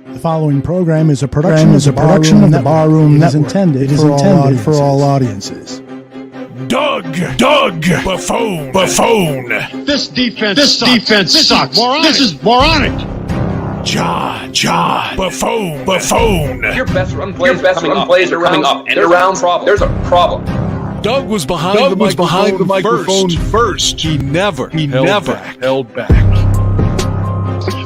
The following program is a production of the Barroom Network. It is intended for all audiences. Doug, Buffone. This defense sucks. This is moronic. John, Buffone. Your best run plays are coming up. And around problem. There's a problem. Doug was behind the microphone first. He never held back.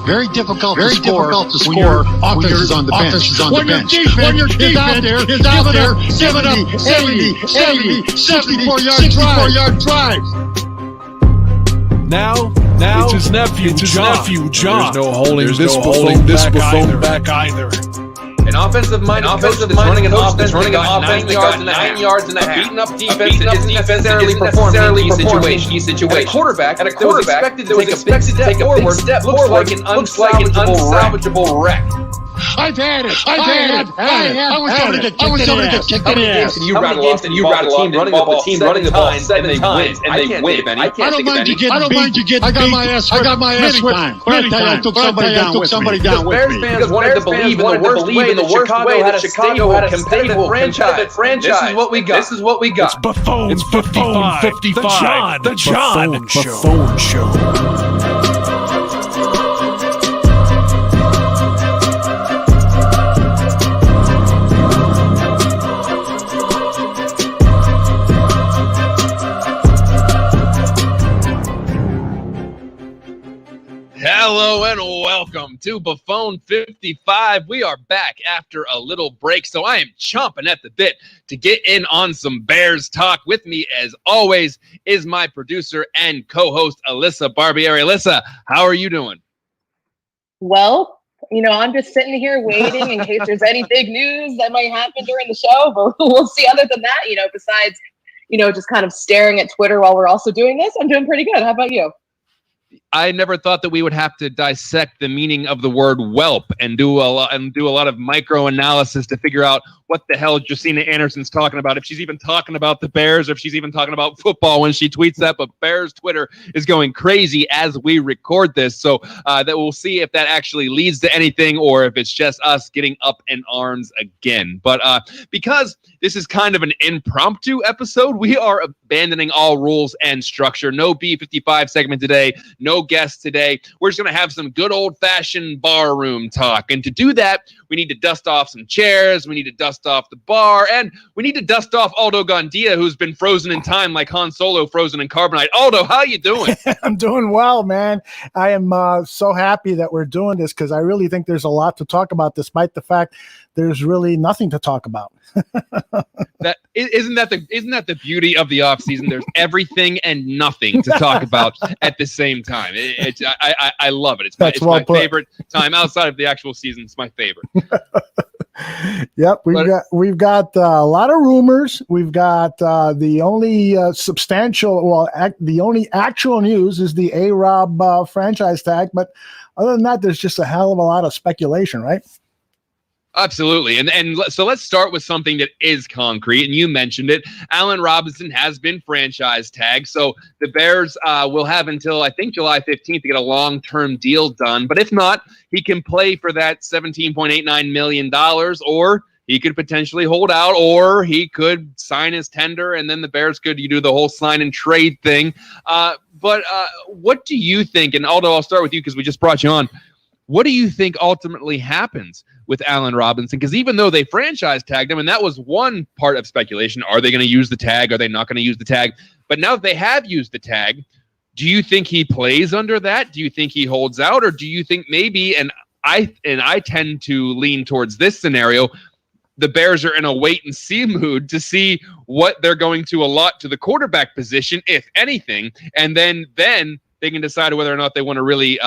Very difficult to score offenses on the bench. When your defense is out there, giving up 70, 64-yard drives. Now it's his nephew, John. There's no holding this Buffone back either. An offensive mind that's running an offense that got 9 yards and a half. Beaten up defense that isn't necessarily performing in key situation. And a quarterback that was expected to take a big step forward looks like an unsalvageable wreck. I've had it. I was going to get kicked in the ass. You rattle off the team running the ball 7 times and they win. I don't mind you getting beat. I got my ass whipped many times. I took somebody down with me. Bears fans wanted to believe in the worst way that Chicago had a competitive franchise. This is what we got. It's Buffone. It's 55. The John Buffone Show. Hello and welcome to Buffone 55. We are back after a little break, so I am chomping at the bit to get in on some Bears talk. With me, as always, is my producer and co-host, Alyssa Barbieri. Alyssa, how are you doing? Well, I'm just sitting here waiting in case there's any big news that might happen during the show, but we'll see. Other than that, besides, just kind of staring at Twitter while we're also doing this, I'm doing pretty good. How about you? I never thought that we would have to dissect the meaning of the word whelp and do a lot of micro analysis to figure out what the hell Josina Anderson's talking about, if she's even talking about the Bears or if she's even talking about football when she tweets that. But Bears Twitter is going crazy as we record this, so that we'll see if that actually leads to anything or if it's just us getting up in arms again. But because this is kind of an impromptu episode, we are abandoning all rules and structure. No B55 segment today, no guests today. We're just going to have some good old-fashioned bar room talk. And to do that, we need to dust off some chairs, we need to dust off the bar, and we need to dust off Aldo Gandia, who's been frozen in time like Han Solo frozen in carbonite. Aldo, how you doing? I'm doing well, man. I am so happy that we're doing this because I really think there's a lot to talk about, despite the fact there's really nothing to talk about. Isn't that the beauty of the off season? There's everything and nothing to talk about at the same time. I love it. It's my favorite time outside of the actual season. It's my favorite. Yep, we've got a lot of rumors. We've got the only the only actual news is the A-Rob franchise tag. But other than that, there's just a hell of a lot of speculation, right? Absolutely. And so let's start with something that is concrete. And you mentioned it. Allen Robinson has been franchise tagged. So the Bears will have until, I think, July 15th to get a long-term deal done. But if not, he can play for that $17.89 million, or he could potentially hold out, or he could sign his tender, and then the Bears could do the whole sign and trade thing. But what do you think? And Aldo, I'll start with you because we just brought you on. What do you think ultimately happens with Allen Robinson? Because even though they franchise tagged him, and that was one part of speculation, are they going to use the tag? Are they not going to use the tag? But now that they have used the tag, do you think he plays under that? Do you think he holds out? Or do you think maybe, and I tend to lean towards this scenario, the Bears are in a wait-and-see mood to see what they're going to allot to the quarterback position, if anything, and then they can decide whether or not they want to really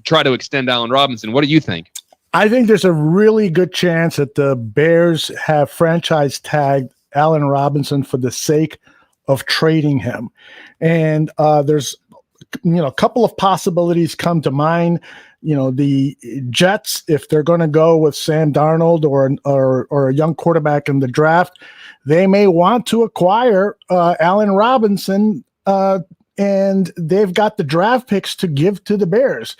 try to extend Allen Robinson. What do you think? I think there's a really good chance that the Bears have franchise tagged Allen Robinson for the sake of trading him. And there's a couple of possibilities come to mind. The Jets, if they're going to go with Sam Darnold or a young quarterback in the draft, they may want to acquire Allen Robinson, and they've got the draft picks to give to the Bears.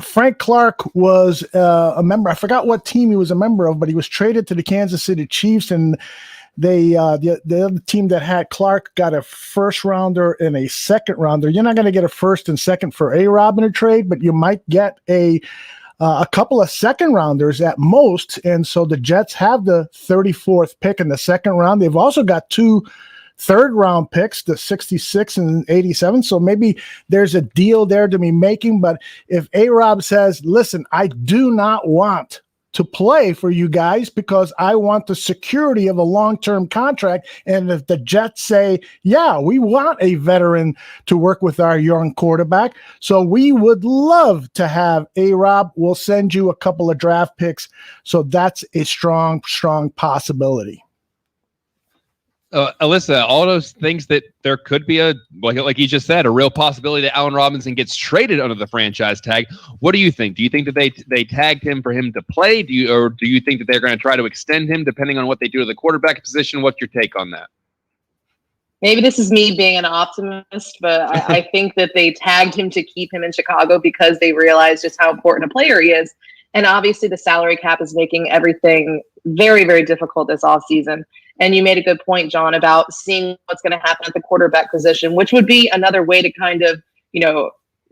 Frank Clark was a member. I forgot what team he was a member of, but he was traded to the Kansas City Chiefs, and the other team that had Clark got a first rounder and a second rounder. You're not going to get a first and second for A-Rob in a trade, but you might get a couple of second rounders at most. And so the Jets have the 34th pick in the second round. They've also got 2 third round picks, the 66 and 87. So maybe there's a deal there to be making. But if A-Rob says, listen, I do not want to play for you guys because I want the security of a long-term contract. And if the Jets say, yeah, we want a veteran to work with our young quarterback, so we would love to have A-Rob, we'll send you a couple of draft picks. So that's a strong, strong possibility. Alyssa, all those things that there could be like you just said, a real possibility that Allen Robinson gets traded under the franchise tag. What do you think? Do you think that they tagged him for him to play? Do you think that they're going to try to extend him depending on what they do to the quarterback position? What's your take on that? Maybe this is me being an optimist, but I think that they tagged him to keep him in Chicago because they realized just how important a player he is. And obviously the salary cap is making everything very, very difficult this offseason. And you made a good point, John, about seeing what's going to happen at the quarterback position, which would be another way to kind of,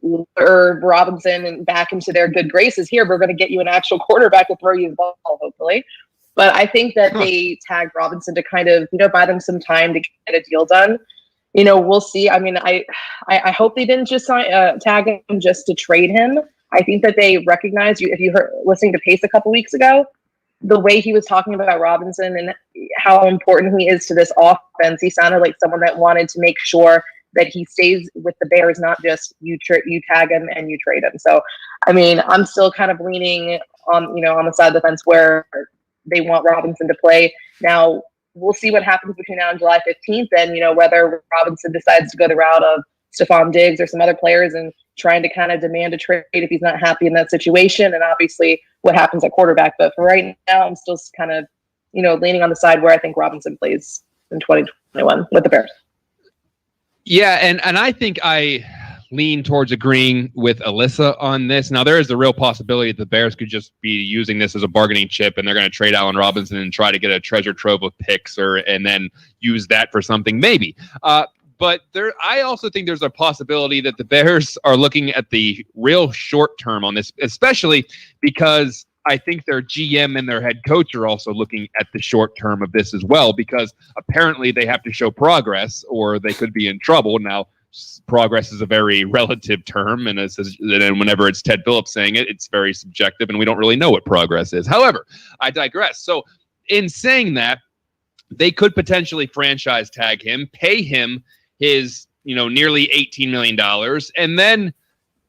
lure Robinson and back into their good graces. Here, we're going to get you an actual quarterback to throw you the ball, hopefully. But I think that they tagged Robinson to kind of, buy them some time to get a deal done. We'll see. I mean, I hope they didn't just tag him just to trade him. I think that they recognize if you heard listening to Pace a couple weeks ago, the way he was talking about Robinson and how important he is to this offense, he sounded like someone that wanted to make sure that he stays with the Bears, not just you tag him and you trade him. So, I mean, I'm still kind of leaning on the side of the fence where they want Robinson to play. Now, we'll see what happens between now and July 15th and, whether Robinson decides to go the route of Stephon Diggs or some other players and trying to kind of demand a trade if he's not happy in that situation, and obviously what happens at quarterback. But for right now, I'm still kind of, leaning on the side where I think Robinson plays in 2021 with the Bears. Yeah, and I think I lean towards agreeing with Alyssa on this. Now, there is the real possibility that the Bears could just be using this as a bargaining chip, and they're going to trade Allen Robinson and try to get a treasure trove of picks and then use that for something, maybe. But I also think there's a possibility that the Bears are looking at the real short term on this, especially because I think their GM and their head coach are also looking at the short term of this as well, because apparently they have to show progress or they could be in trouble. Now, progress is a very relative term, and whenever it's Ted Phillips saying it, it's very subjective, and we don't really know what progress is. However, I digress. So in saying that, they could potentially franchise tag him, pay him his, nearly $18 million. And then,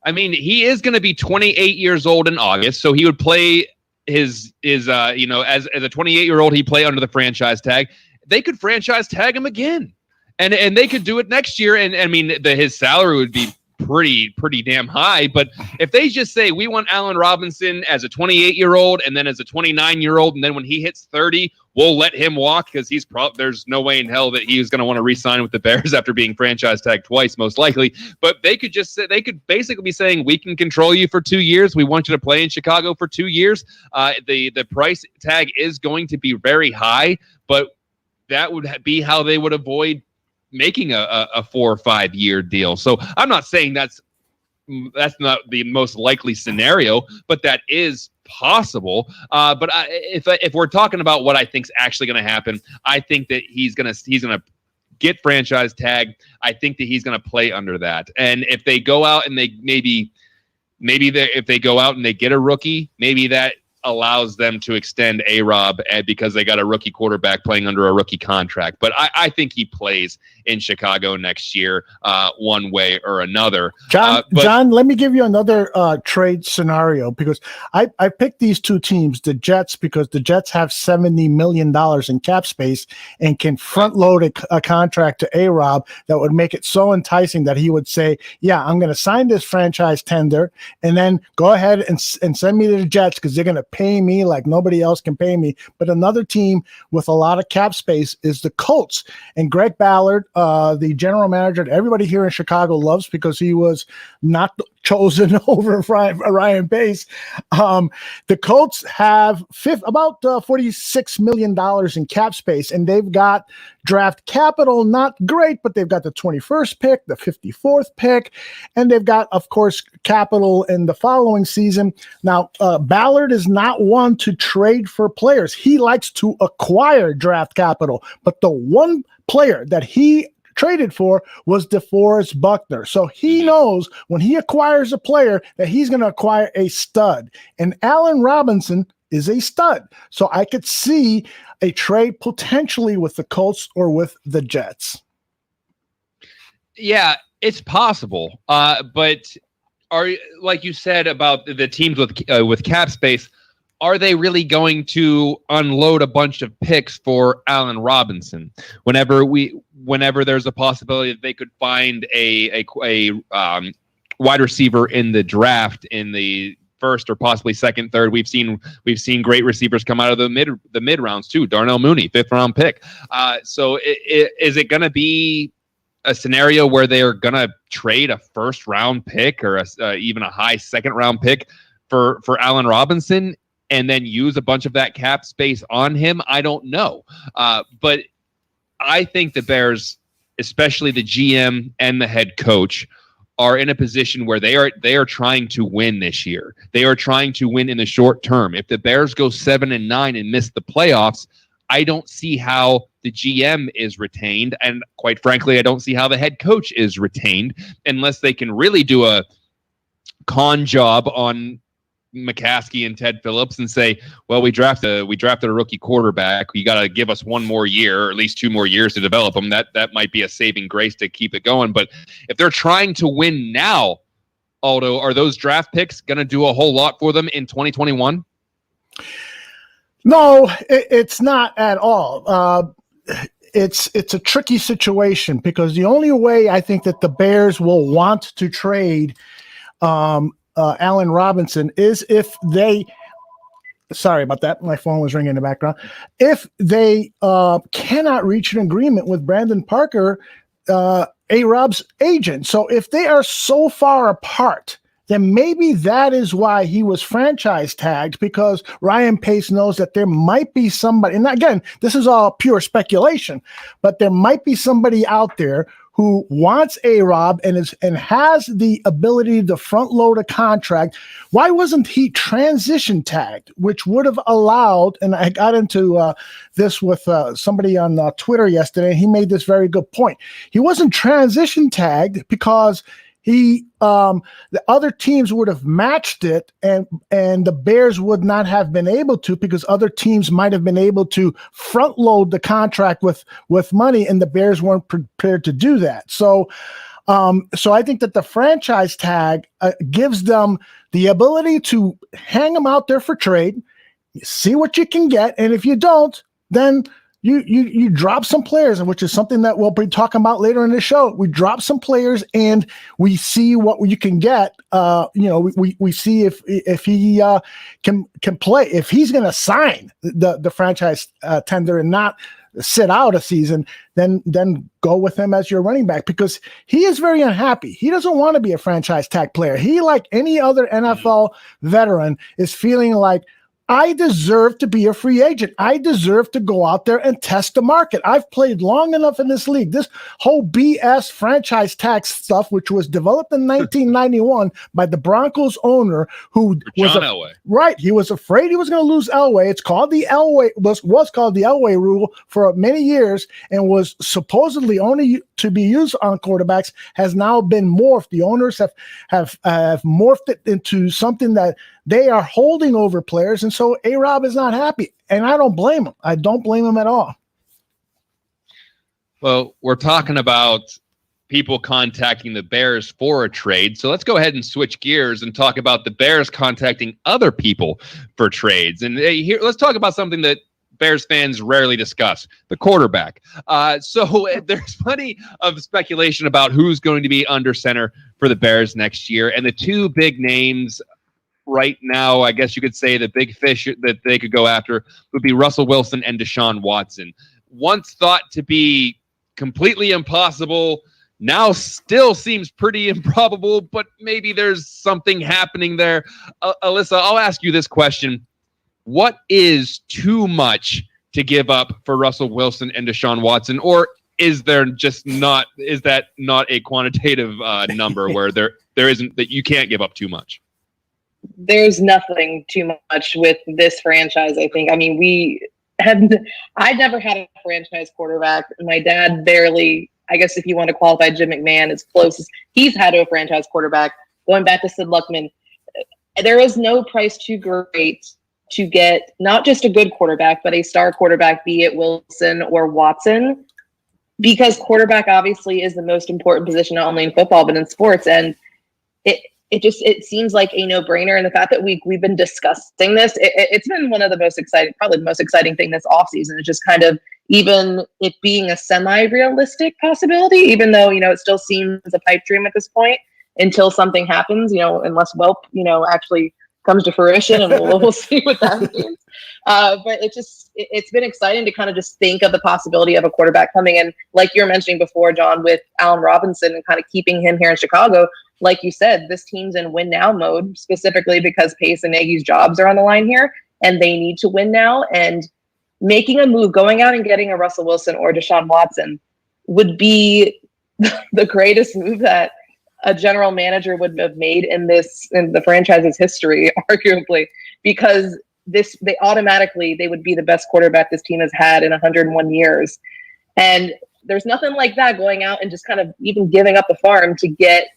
I mean, he is going to be 28 years old in August. So he would play as a 28-year-old, he'd play under the franchise tag. They could franchise tag him again. And they could do it next year. And I mean, his salary would be pretty damn high. But if they just say, we want Allen Robinson as a 28-year-old and then as a 29-year-old, and then when he hits 30, we'll let him walk because there's no way in hell that he's going to want to re-sign with the Bears after being franchise tagged twice, most likely. But they could basically be saying, we can control you for 2 years. We want you to play in Chicago for 2 years. The price tag is going to be very high, but that would be how they would avoid making a 4 or 5 year deal. So I'm not saying that's not the most likely scenario, but that is possible. But if we're talking about what I think is actually going to happen, I think that he's gonna get franchise tagged. I think that he's gonna play under that. And if they go out and they if they go out and they get a rookie, maybe that allows them to extend A-Rob because they got a rookie quarterback playing under a rookie contract. But I think he plays in Chicago next year, one way or another. John, let me give you another trade scenario, because I picked these two teams, the Jets, because the Jets have $70 million in cap space and can front load a contract to A-Rob that would make it so enticing that he would say, yeah, I'm going to sign this franchise tender and then go ahead and send me to the Jets because they're going to pay me like nobody else can pay me. But another team with a lot of cap space is the Colts. And Greg Ballard, the general manager that everybody here in Chicago loves because he was not chosen over Ryan Pace. The Colts have about $46 million in cap space, and they've got draft capital, not great, but they've got the 21st pick, the 54th pick, and they've got, of course, capital in the following season. Now, Ballard is not one to trade for players. He likes to acquire draft capital, but the one player that he traded for was DeForest Buckner. So he knows when he acquires a player that he's going to acquire a stud. And Allen Robinson is a stud. So I could see a trade potentially with the Colts or with the Jets. Yeah, it's possible. But like you said about the teams with cap space, are they really going to unload a bunch of picks for Allen Robinson whenever there's a possibility that they could find a wide receiver in the draft in the first or possibly second, third? We've seen great receivers come out of the mid rounds too. Darnell Mooney, 5th round pick. So is it going to be a scenario where they are going to trade a 1st round pick or even a high 2nd round pick for Allen Robinson and then use a bunch of that cap space on him? I don't know. But I think the Bears, especially the GM and the head coach, are in a position where they are trying to win this year. They are trying to win in the short term. If the Bears go 7-9 and miss the playoffs, I don't see how the GM is retained. And quite frankly, I don't see how the head coach is retained unless they can really do a con job on McCaskey and Ted Phillips and say, well, we drafted a rookie quarterback. You got to give us 1 more year, or at least 2 more years to develop them. That might be a saving grace to keep it going. But if they're trying to win now, Aldo, are those draft picks going to do a whole lot for them in 2021? No, it's not at all. It's a tricky situation because the only way I think that the Bears will want to trade Allen Robinson is if they, sorry about that, my phone was ringing in the background, if they cannot reach an agreement with Brandon Parker, A-Rob's agent. So if they are so far apart, then maybe that is why he was franchise tagged, because Ryan Pace knows that there might be somebody, and again, this is all pure speculation, but there might be somebody out there who wants A-Rob and has the ability to front load a contract. Why wasn't he transition tagged, which would have allowed, and I got into this with somebody on Twitter yesterday, and he made this very good point. He wasn't transition tagged because the other teams would have matched it, and the Bears would not have been able to, because other teams might have been able to front load the contract with money, and the Bears weren't prepared to do that. So I think that the franchise tag gives them the ability to hang them out there for trade, see what you can get, and if you don't, then you drop some players, which is something that we'll be talking about later in the show. We drop some players and we see what you can get. We see if he can play, if he's going to sign the franchise tender and not sit out a season, then go with him as your running back, because he is very unhappy. He doesn't want to be a franchise tag player. He, like any other NFL veteran, is feeling like, I deserve to be a free agent. I deserve to go out there and test the market. I've played long enough in this league. This whole BS franchise tax stuff, which was developed in 1991 by the Broncos owner, who was Elway. Right. He was afraid he was going to lose Elway. It's called the Elway, was called the Elway rule for many years, and was supposedly only to be used on quarterbacks, has now been morphed. The owners have morphed it into something that they are holding over players, and so A-Rob is not happy, and I don't blame him. I don't blame him at all. Well, we're talking about people contacting the Bears for a trade, so let's go ahead and switch gears and talk about the Bears contacting other people for trades. And here, let's talk about something that Bears fans rarely discuss: the quarterback. So there's plenty of speculation about who's going to be under center for the Bears next year, and the 2 big names right now, I guess you could say the big fish that they could go after would be Russell Wilson and Deshaun Watson. Once thought to be completely impossible, now still seems pretty improbable, but maybe there's something happening there. Alyssa, I'll ask you this question. What is too much to give up for Russell Wilson and Deshaun Watson? Or is that not a quantitative number where there isn't, that you can't give up too much? There's nothing too much with this franchise, I think. I mean, I've never had a franchise quarterback. My dad barely, I guess if you want to qualify Jim McMahon as close as he's had to a franchise quarterback, going back to Sid Luckman. There is no price too great to get not just a good quarterback, but a star quarterback, be it Wilson or Watson, because quarterback obviously is the most important position, not only in football, but in sports. And it seems like a no-brainer. And the fact that we've been discussing this, it's been one of the most exciting, probably the most exciting thing this offseason. It's just kind of even it being a semi-realistic possibility, even though, it still seems a pipe dream at this point until something happens, unless Welp, actually comes to fruition, and we'll see what that means. But it's been exciting to kind of just think of the possibility of a quarterback coming in, like you were mentioning before, John, with Allen Robinson and kind of keeping him here in Chicago. Like you said, this team's in win now mode, specifically because Pace and Nagy's jobs are on the line here, and they need to win now. And making a move, going out and getting a Russell Wilson or Deshaun Watson would be the greatest move that a general manager would have made in the franchise's history, arguably, because they would be the best quarterback this team has had in 101 years. And there's nothing like that, going out and just kind of even giving up the farm to get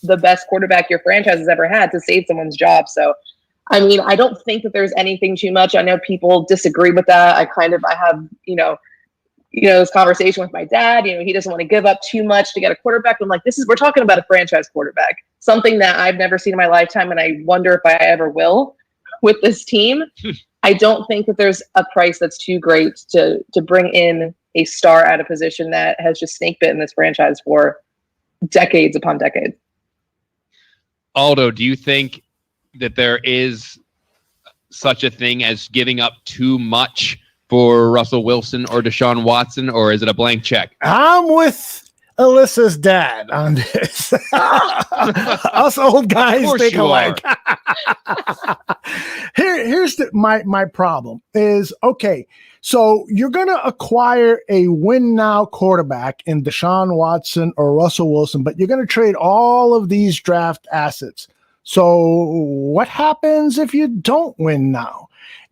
the best quarterback your franchise has ever had to save someone's job. So, I mean, I don't think that there's anything too much. I know people disagree with that. I have, this conversation with my dad. He doesn't want to give up too much to get a quarterback. I'm like, we're talking about a franchise quarterback, something that I've never seen in my lifetime, and I wonder if I ever will with this team. I don't think that there's a price that's too great to bring in a star at a position that has just snake bitten this franchise for decades upon decades. Aldo, do you think that there is such a thing as giving up too much for Russell Wilson or Deshaun Watson, or is it a blank check? I'm with Alyssa's dad on this. Us old guys think alike. Here's my problem is, okay, so you're going to acquire a win now quarterback in Deshaun Watson or Russell Wilson, but you're going to trade all of these draft assets. So what happens if you don't win now?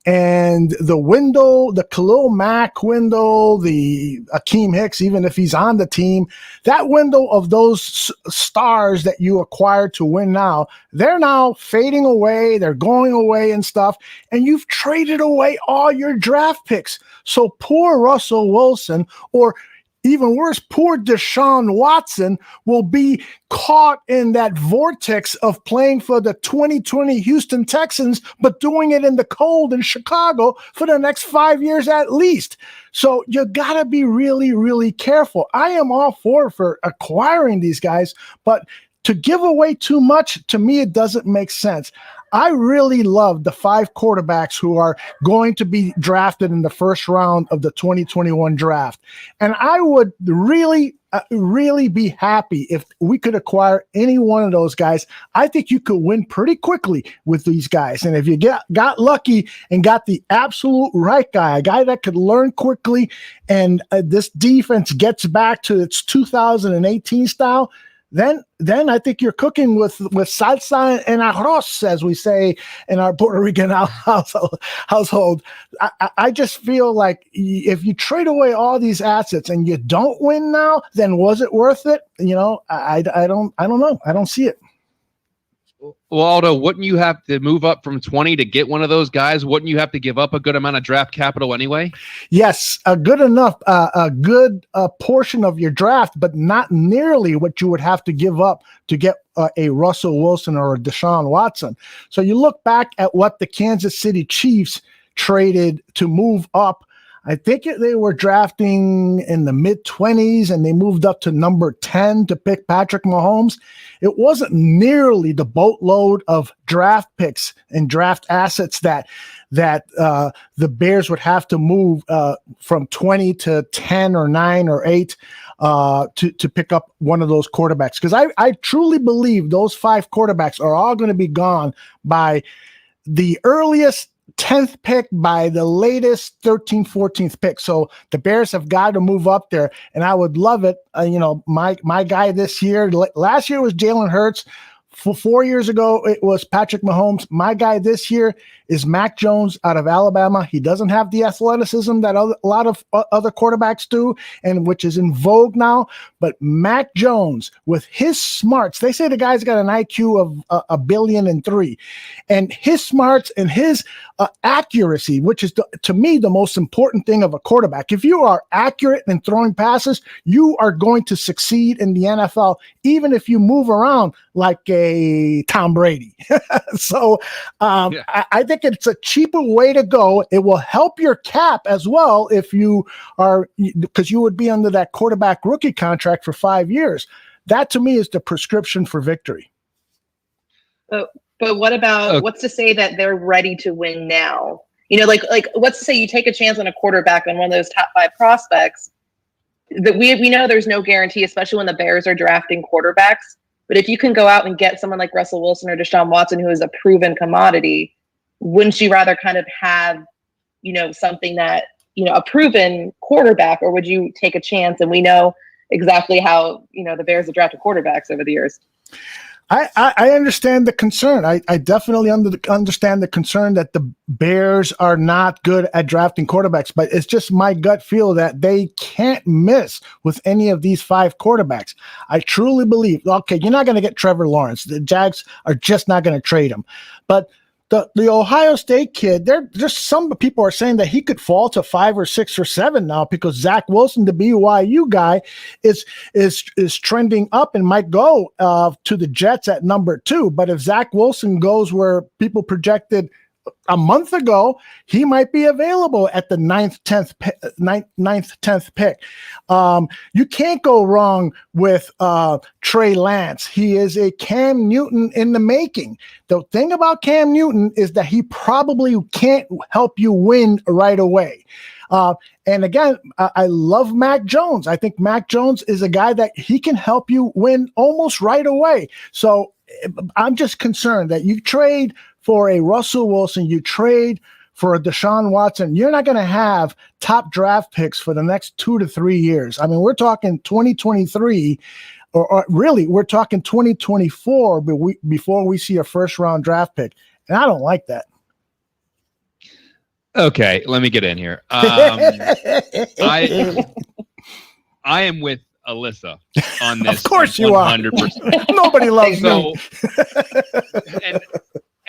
And the window, the Khalil Mack window, the Akeem Hicks, even if he's on the team, that window of those stars that you acquired to win now, they're now fading away. They're going away and stuff. And you've traded away all your draft picks. So poor Russell Wilson, or even worse, poor Deshaun Watson, will be caught in that vortex of playing for the 2020 Houston Texans, but doing it in the cold in Chicago for the next 5 years at least. So you got to be really, really careful. I am all for acquiring these guys, but to give away too much, to me, it doesn't make sense. I really love the 5 quarterbacks who are going to be drafted in the first round of the 2021 draft. And I would really be happy if we could acquire any one of those guys. I think you could win pretty quickly with these guys. And if you got lucky and got the absolute right guy, a guy that could learn quickly, and this defense gets back to its 2018 style, then I think you're cooking with salsa and arroz, as we say in our Puerto Rican household. I just feel like if you trade away all these assets and you don't win now, then was it worth it? I don't know. I don't see it. Well, Aldo, wouldn't you have to move up from 20 to get one of those guys? Wouldn't you have to give up a good amount of draft capital anyway? Yes, a good portion of your draft, but not nearly what you would have to give up to get a Russell Wilson or a Deshaun Watson. So you look back at what the Kansas City Chiefs traded to move up. I think they were drafting in the mid-20s, and they moved up to number 10 to pick Patrick Mahomes. It wasn't nearly the boatload of draft picks and draft assets that the Bears would have to move from 20 to 10 or 9 or 8. to pick up one of those quarterbacks, because I truly believe those 5 quarterbacks are all going to be gone by the earliest 10th pick, by the latest 13th, 14th pick. So the Bears have got to move up there, and I would love it. My guy this year, last year was Jalen Hurts. 4 years ago, it was Patrick Mahomes. My guy this year is Mac Jones out of Alabama. He doesn't have the athleticism that a lot of other quarterbacks do, and which is in vogue now. But Mac Jones, with his smarts, they say the guy's got an IQ of 1.3 billion, and his smarts and his accuracy, which is to me the most important thing of a quarterback. If you are accurate in throwing passes, you are going to succeed in the NFL, even if you move around like a Tom Brady. So I think it's a cheaper way to go. It will help your cap as well if you are, because you would be under that quarterback rookie contract for 5 years. That to me is the prescription for victory. But what about what's to say that they're ready to win now? Like what's to say you take a chance on a quarterback on one of those top 5 prospects that we know there's no guarantee, especially when the Bears are drafting quarterbacks. But if you can go out and get someone like Russell Wilson or Deshaun Watson, who is a proven commodity, wouldn't you rather kind of have, something that, a proven quarterback, or would you take a chance? And we know exactly how, the Bears have drafted quarterbacks over the years. I understand the concern. I definitely understand the concern that the Bears are not good at drafting quarterbacks, but it's just my gut feel that they can't miss with any of these 5 quarterbacks. I truly believe, okay, you're not going to get Trevor Lawrence. The Jags are just not going to trade him. But the Ohio State kid, just some people are saying that he could fall to 5 or 6 or 7 now, because Zach Wilson, the BYU guy, is trending up and might go to the Jets at number 2. But if Zach Wilson goes where people projected a month ago, he might be available at the 9th, 10th pick. You can't go wrong with Trey Lance. He is a Cam Newton in the making. The thing about Cam Newton is that he probably can't help you win right away. And again, I love Mac Jones. I think Mac Jones is a guy that he can help you win almost right away. So I'm just concerned that you trade for a Russell Wilson, you trade for a Deshaun Watson, you're not going to have top draft picks for the next 2 to 3 years. I mean, we're talking 2023, or really, we're talking 2024 before we see a first-round draft pick. And I don't like that. Okay, let me get in here. I am with Alyssa on this. Of course you 100%. Are. Nobody loves me.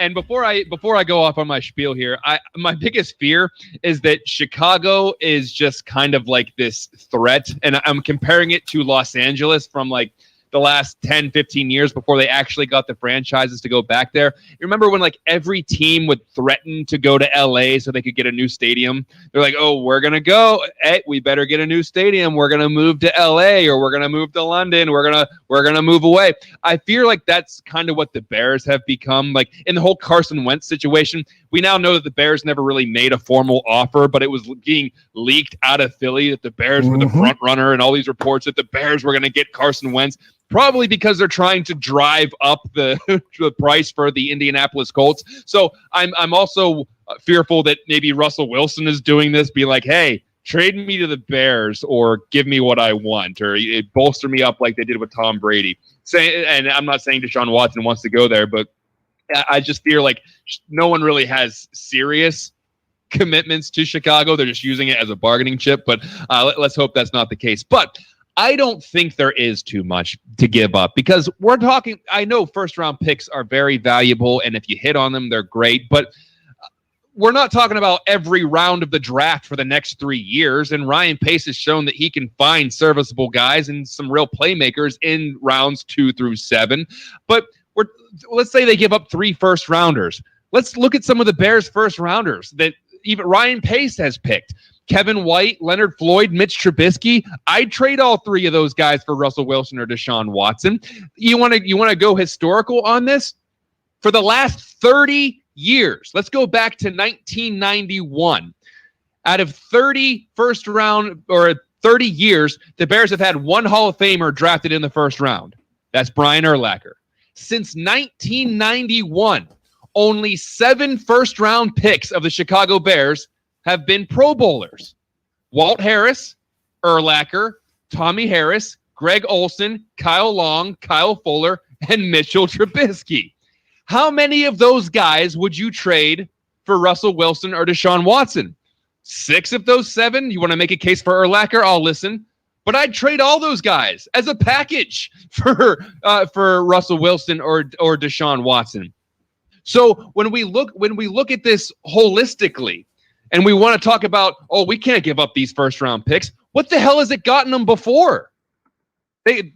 And before I go off on my spiel here, my biggest fear is that Chicago is just kind of like this threat, and I'm comparing it to Los Angeles from like the last 10, 15 years before they actually got the franchises to go back there. You remember when like every team would threaten to go to LA so they could get a new stadium? They're like, oh, we're going to go. Hey, we better get a new stadium. We're going to move to LA, or we're going to move to London. We're going to move away. I feel like that's kind of what the Bears have become. Like in the whole Carson Wentz situation, we now know that the Bears never really made a formal offer, but it was being leaked out of Philly that the Bears were the front runner, and all these reports that the Bears were going to get Carson Wentz. Probably because they're trying to drive up the price for the Indianapolis Colts. So I'm also fearful that maybe Russell Wilson is doing this, be like, hey, trade me to the Bears or give me what I want, or bolster me up like they did with Tom Brady. And I'm not saying Deshaun Watson wants to go there, but I just feel like no one really has serious commitments to Chicago. They're just using it as a bargaining chip, but let's hope that's not the case. But I don't think there is too much to give up, because we're talking, I know first round picks are very valuable, and if you hit on them, they're great, but we're not talking about every round of the draft for the next 3 years. And Ryan Pace has shown that he can find serviceable guys and some real playmakers in rounds 2 through 7. But let's say they give up 3 first rounders. Let's look at some of the Bears first rounders that even Ryan Pace has picked. Kevin White, Leonard Floyd, Mitch Trubisky. I'd trade all 3 of those guys for Russell Wilson or Deshaun Watson. You want to go historical on this? For the last 30 years, let's go back to 1991. Out of 30 first round or 30 years, the Bears have had one Hall of Famer drafted in the first round. That's Brian Urlacher. Since 1991, only 7 first-round picks of the Chicago Bears have been Pro Bowlers. Walt Harris, Urlacher, Tommy Harris, Greg Olson, Kyle Long, Kyle Fuller, and Mitchell Trubisky. How many of those guys would you trade for Russell Wilson or Deshaun Watson? 6 of those 7? You want to make a case for Urlacher? I'll listen. But I'd trade all those guys as a package for Russell Wilson or Deshaun Watson. So when we look at this holistically, and we want to talk about, oh, we can't give up these first round picks. What the hell has it gotten them before? They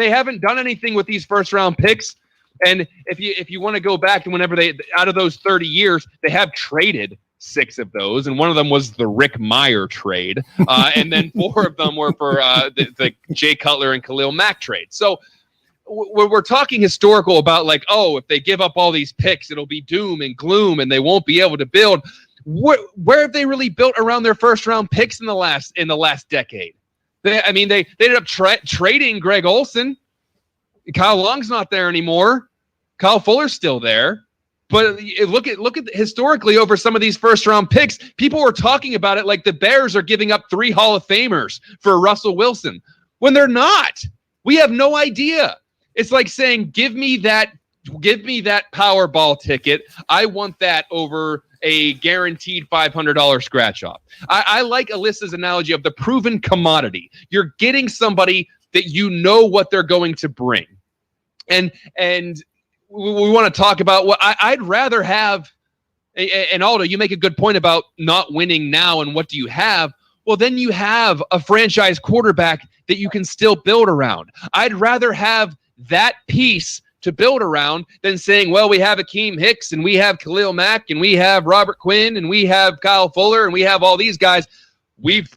haven't done anything with these first round picks. And if you want to go back and whenever out of those 30 years, they have traded 6 of those, and one of them was the Rick Meyer trade, and then 4 of them were for the Jay Cutler and Khalil Mack trade. So we're talking historical about like, oh, if they give up all these picks, it'll be doom and gloom, and they won't be able to build. Where have they really built around their first round picks in the last decade? They ended up trading Greg Olson. Kyle Long's not there anymore. Kyle Fuller's still there. But look at historically over some of these first round picks, people were talking about it like the Bears are giving up 3 Hall of Famers for Russell Wilson when they're not. We have no idea. It's like saying, give me that Powerball ticket. I want that over a guaranteed $500 scratch off. I like Alyssa's analogy of the proven commodity. You're getting somebody that you know what they're going to bring. And we want to talk about what I'd rather have. And Aldo, you make a good point about not winning now. And what do you have? Well, then you have a franchise quarterback that you can still build around. I'd rather have that piece to build around than saying, well, we have Akeem Hicks and we have Khalil Mack and we have Robert Quinn and we have Kyle Fuller and we have all these guys.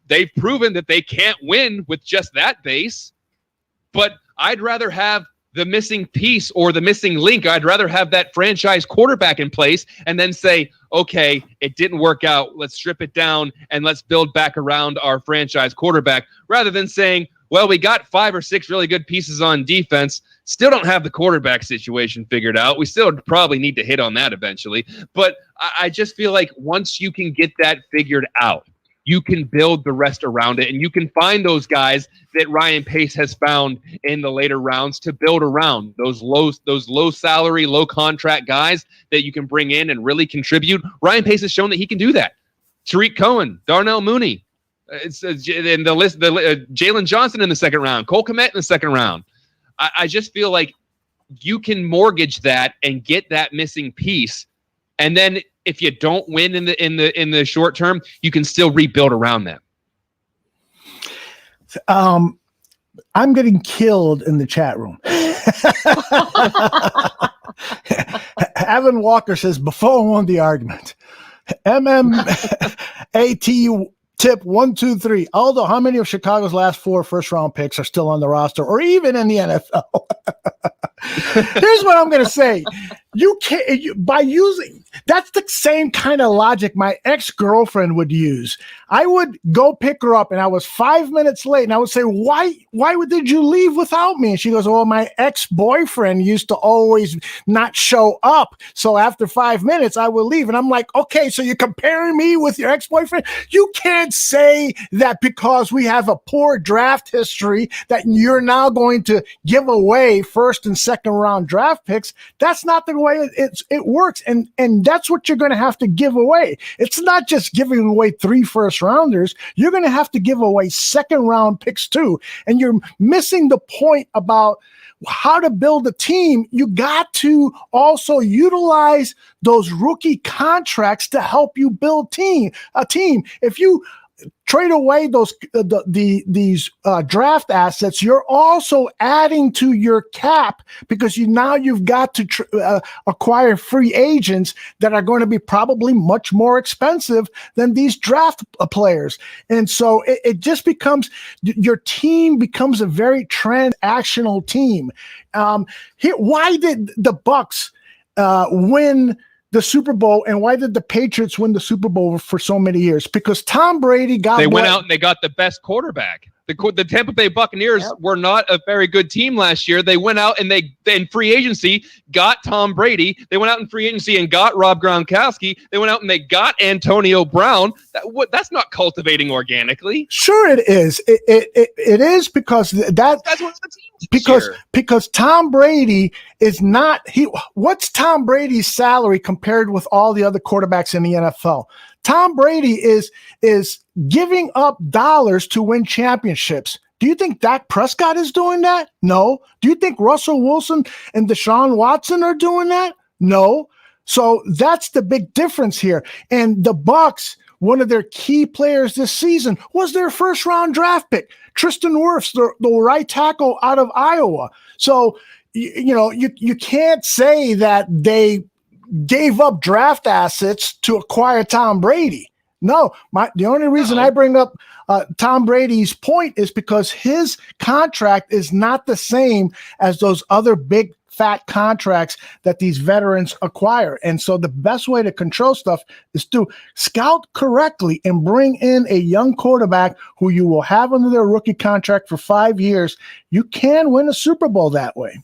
They've proven that they can't win with just that base. But I'd rather have the missing piece or the missing link. I'd rather have that franchise quarterback in place and then say, okay, it didn't work out. Let's strip it down and let's build back around our franchise quarterback, rather than saying, well, we got 5 or 6 really good pieces on defense. Still don't have the quarterback situation figured out. We still probably need to hit on that eventually. But I just feel like once you can get that figured out, you can build the rest around it, and you can find those guys that Ryan Pace has found in the later rounds to build around, those low salary, low contract guys that you can bring in and really contribute. Ryan Pace has shown that he can do that. Tariq Cohen, Darnell Mooney, in the list, Jalen Johnson in the second round, Cole Kmet in the second round. I just feel like you can mortgage that and get that missing piece, and then if you don't win in the short term, you can still rebuild around that. I'm getting killed in the chat room. Evan Walker says Buffone won the argument. MMAT tip 1, 2, 3. Aldo, how many of Chicago's last 4 first-round picks are still on the roster or even in the NFL? Here's what I'm going to say. You can't, by using, that's the same kind of logic my ex-girlfriend would use. I would go pick her up and I was 5 minutes late and I would say, why did you leave without me? And she goes, well, my ex-boyfriend used to always not show up. So after 5 minutes, I would leave. And I'm like, okay, so you're comparing me with your ex-boyfriend? You can't say that because we have a poor draft history that you're now going to give away first and second round draft picks. That's not the way it works. And that's what you're going to have to give away. It's not just giving away 3 first rounders. You're going to have to give away second round picks too. And you're missing the point about how to build a team. You got to also utilize those rookie contracts to help you build a team. If you trade away these draft assets, you're also adding to your cap because you've got to acquire free agents that are going to be probably much more expensive than these draft players. And so it just becomes, your team becomes a very transactional team. Why did the Bucks win the Super Bowl and why did the Patriots win the Super Bowl for so many years? Because Tom Brady They went out and they got the best quarterback. The Tampa Bay Buccaneers were not a very good team last year. They went out and they in free agency got Tom Brady. They went out in free agency and got Rob Gronkowski. They went out and they got Antonio Brown. That's not cultivating organically. Sure, it is. It is because that's what the team because Tom Brady is not What's Tom Brady's salary compared with all the other quarterbacks in the NFL? Tom Brady is giving up dollars to win championships. Do you think Dak Prescott is doing that? No. Do you think Russell Wilson and Deshaun Watson are doing that? No. So that's the big difference here. And the Bucs, one of their key players this season was their first-round draft pick, Tristan Wirfs, the right tackle out of Iowa. So, you can't say that they gave up draft assets to acquire Tom Brady. No, the only reason I bring up Tom Brady's point is because his contract is not the same as those other big fat contracts that these veterans acquire. And so the best way to control stuff is to scout correctly and bring in a young quarterback who you will have under their rookie contract for 5 years. You can win a Super Bowl that way.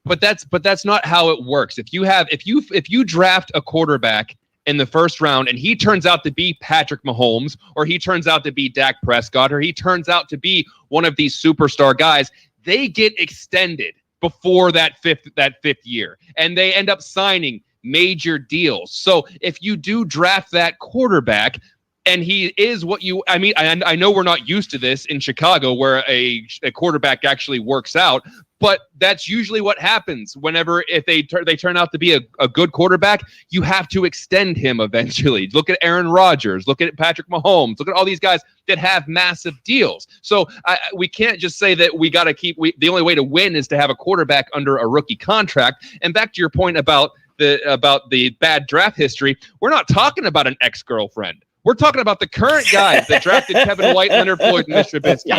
But that's not how it works. If you draft a quarterback in the first round and he turns out to be Patrick Mahomes, or he turns out to be Dak Prescott, or he turns out to be one of these superstar guys, they get extended before that fifth year, and they end up signing major deals. So if you do draft that quarterback, and he is I know we're not used to this in Chicago where a quarterback actually works out, but that's usually what happens if they turn out to be a good quarterback. You have to extend him eventually. Look at Aaron Rodgers. Look at Patrick Mahomes. Look at all these guys that have massive deals. So we can't just say that we got to the only way to win is to have a quarterback under a rookie contract. And back to your point about the bad draft history, we're not talking about an ex-girlfriend. We're talking about the current guys that drafted Kevin White, Leonard Floyd, and Mitch Trubisky.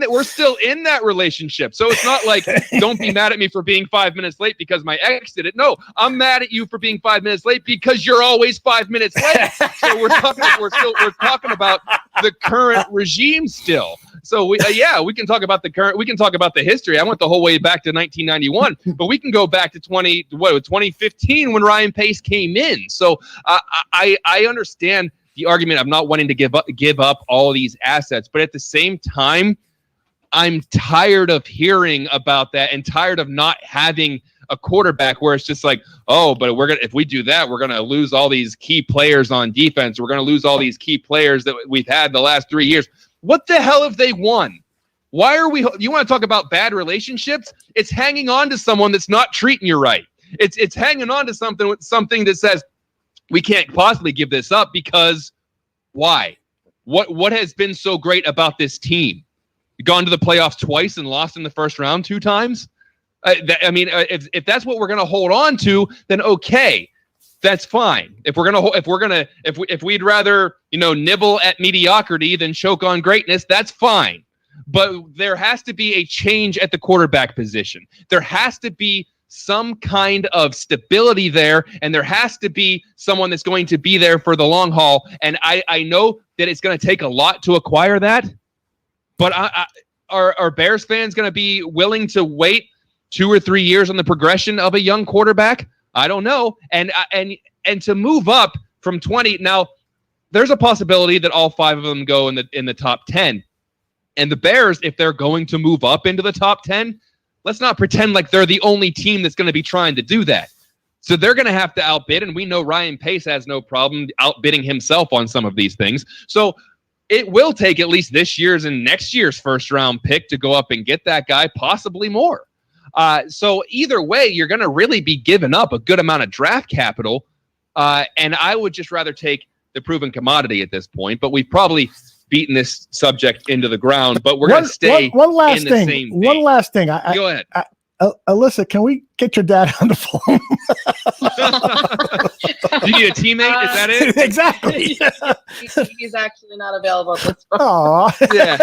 We're still in that relationship. So it's not like, don't be mad at me for being 5 minutes late because my ex did it. No, I'm mad at you for being 5 minutes late because you're always 5 minutes late. So we're talking about the current regime still. So we can talk about we can talk about the history. I went the whole way back to 1991, but we can go back to 2015 when Ryan Pace came in. So I understand the argument of not wanting to give up all these assets, but at the same time, I'm tired of hearing about that and tired of not having a quarterback where it's just like, oh, but if we do that, we're gonna lose all these key players on defense. We're gonna lose all these key players that we've had the last 3 years. What the hell have they won? Why are we? You want to talk about bad relationships? It's hanging on to someone that's not treating you right. It's hanging on to something that says we can't possibly give this up because why? What has been so great about this team? Gone to the playoffs twice and lost in the first round 2 times. If that's what we're going to hold on to, then okay, that's fine. If we'd rather nibble at mediocrity than choke on greatness, that's fine. But there has to be a change at the quarterback position. There has to be some kind of stability there, and there has to be someone that's going to be there for the long haul. And I know that it's going to take a lot to acquire that, but are Bears fans going to be willing to wait 2 or 3 years on the progression of a young quarterback? I don't know. And to move up from 20, now there's a possibility that all 5 of them go in the top 10. And the Bears, if they're going to move up into the top 10, let's not pretend like they're the only team that's going to be trying to do that. So they're going to have to outbid, and we know Ryan Pace has no problem outbidding himself on some of these things. So it will take at least this year's and next year's first-round pick to go up and get that guy, possibly more. So either way, you're going to really be giving up a good amount of draft capital, and I would just rather take the proven commodity at this point. But we've probably beaten this subject into the ground, but we're going to stay one last in thing. the same One vein. last thing. Go ahead. Alyssa, can we get your dad on the phone? Do you need a teammate? Is that it? Exactly. He's actually not available at this point. Oh, Yeah.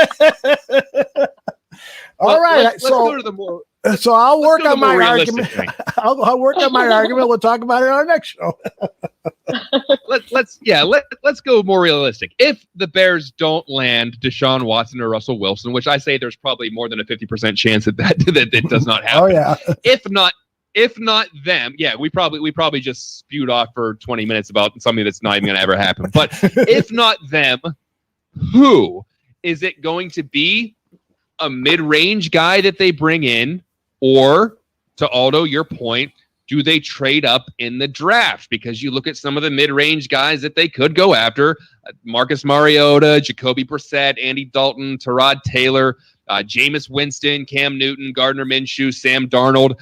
All right. Let's go to the more. So I'll work on my argument. I'll work on my argument. We'll talk about it on our next show. Let's go more realistic. If the Bears don't land Deshaun Watson or Russell Wilson, which I say there's probably more than a 50% chance that it does not happen. Oh yeah. If not them, we probably just spewed off for 20 minutes about something that's not even going to ever happen. But if not them, who is it going to be? A mid-range guy that they bring in, or to Aldo, your point, do they trade up in the draft? Because you look at some of the mid-range guys that they could go after: Marcus Mariota, Jacoby Brissett, Andy Dalton, Tyrod Taylor, Jameis Winston, Cam Newton, Gardner Minshew, Sam Darnold.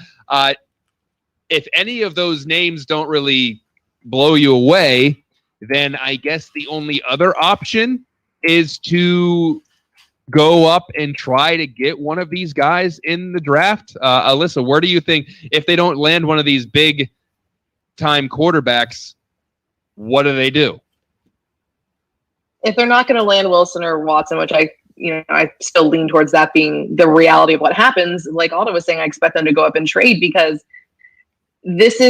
If any of those names don't really blow you away, then I guess the only other option is to go up and try to get one of these guys in the draft. Alyssa, where do you think, if they don't land one of these big time quarterbacks, what do they do? If they're not going to land Wilson or Watson, which I still lean towards that being the reality of what happens, like Aldo was saying, I expect them to go up and trade, because this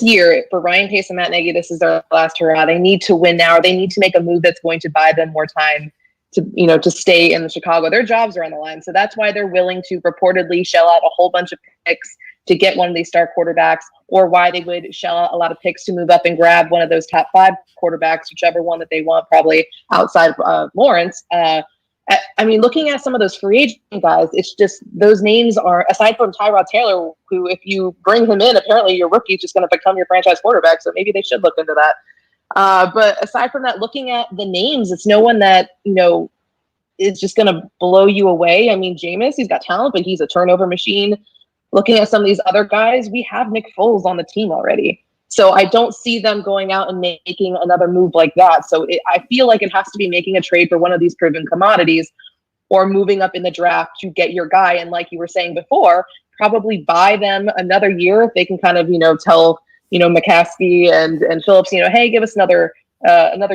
year for Ryan Pace and Matt Nagy, this is their last hurrah. They need to win now. They need to make a move that's going to buy them more time to stay in Chicago. Their jobs are on the line. So that's why they're willing to reportedly shell out a whole bunch of picks to get one of these star quarterbacks, or why they would shell out a lot of picks to move up and grab one of those top 5 quarterbacks, whichever one that they want, probably outside of Lawrence. Looking at some of those free agent guys, it's just those names are, aside from Tyrod Taylor, who if you bring him in, apparently your rookie is just going to become your franchise quarterback. So maybe they should look into that. But aside from that, looking at the names, it's no one that, is just going to blow you away. I mean, Jameis, he's got talent, but he's a turnover machine. Looking at some of these other guys, we have Nick Foles on the team already. So I don't see them going out and making another move like that. So I feel like it has to be making a trade for one of these proven commodities, or moving up in the draft to get your guy. And like you were saying before, probably buy them another year if they can kind of, tell McCaskey and Phillips, hey, give us another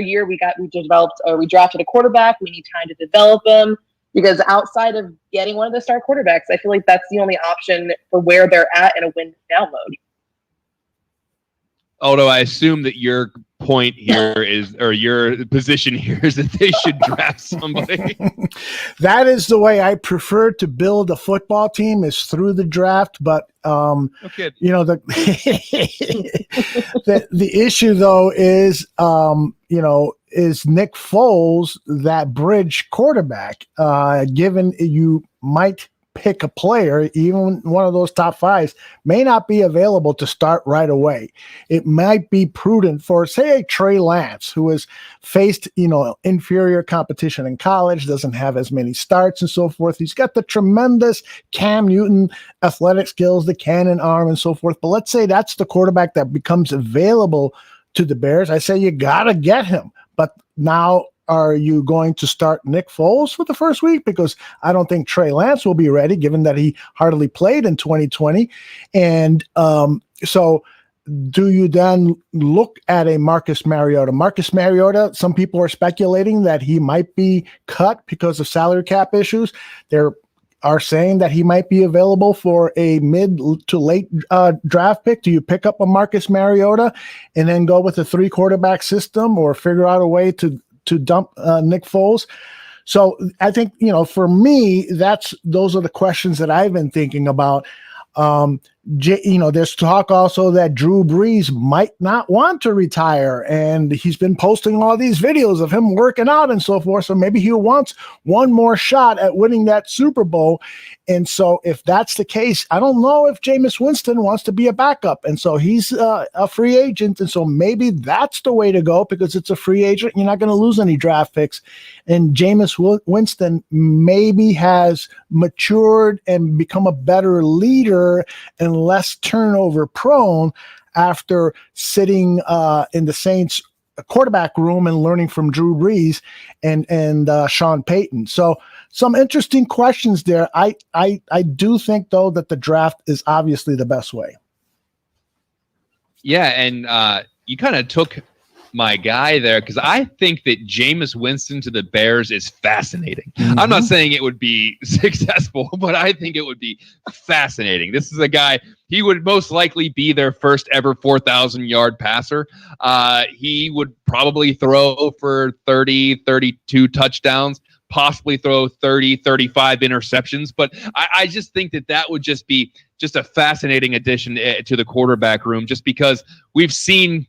year. We drafted a quarterback. We need time to develop him, because outside of getting one of the star quarterbacks, I feel like that's the only option for where they're at in a win now mode. Although I assume that your point here is, or your position here is, that they should draft somebody. That is the way I prefer to build a football team, is through the draft. But okay. The issue though is is Nick Foles that bridge quarterback? Given you might pick a player, even one of those top 5s may not be available to start right away. It might be prudent for, say, Trey Lance, who has faced, inferior competition in college, doesn't have as many starts and so forth. He's got the tremendous Cam Newton athletic skills, the cannon arm and so forth. But let's say that's the quarterback that becomes available to the Bears. I say you got to get him. But now, are you going to start Nick Foles for the first week? Because I don't think Trey Lance will be ready, given that he hardly played in 2020. And so do you then look at a Marcus Mariota? Marcus Mariota, some people are speculating that he might be cut because of salary cap issues. There are saying that he might be available for a mid to late draft pick. Do you pick up a Marcus Mariota and then go with a 3 quarterback system, or figure out a way to dump Nick Foles? So I think, for me, those are the questions that I've been thinking about. There's talk also that Drew Brees might not want to retire, and he's been posting all these videos of him working out and so forth. So maybe he wants one more shot at winning that Super Bowl. And so if that's the case, I don't know if Jameis Winston wants to be a backup. And so he's a free agent. And so maybe that's the way to go, because it's a free agent. You're not going to lose any draft picks. And Jameis Winston maybe has matured and become a better leader and less turnover prone after sitting in the Saints quarterback room and learning from Drew Brees and Sean Payton. So some interesting questions there. I do think, though, that the draft is obviously the best way. Yeah, and you kind of took my guy there because I think that Jameis Winston to the Bears is fascinating. I'm not saying it would be successful, but I think it would be fascinating. This is a guy, he would most likely be their first ever 4,000-yard passer. He would probably throw for 30, 32 touchdowns, possibly throw 30, 35 interceptions. But I just think that would just be just a fascinating addition to the quarterback room just because we've seen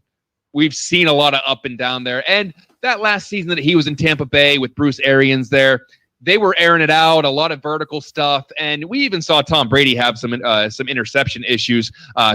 a lot of up and down there. And that last season that he was in Tampa Bay with Bruce Arians there, they were airing it out, a lot of vertical stuff. And we even saw Tom Brady have some interception issues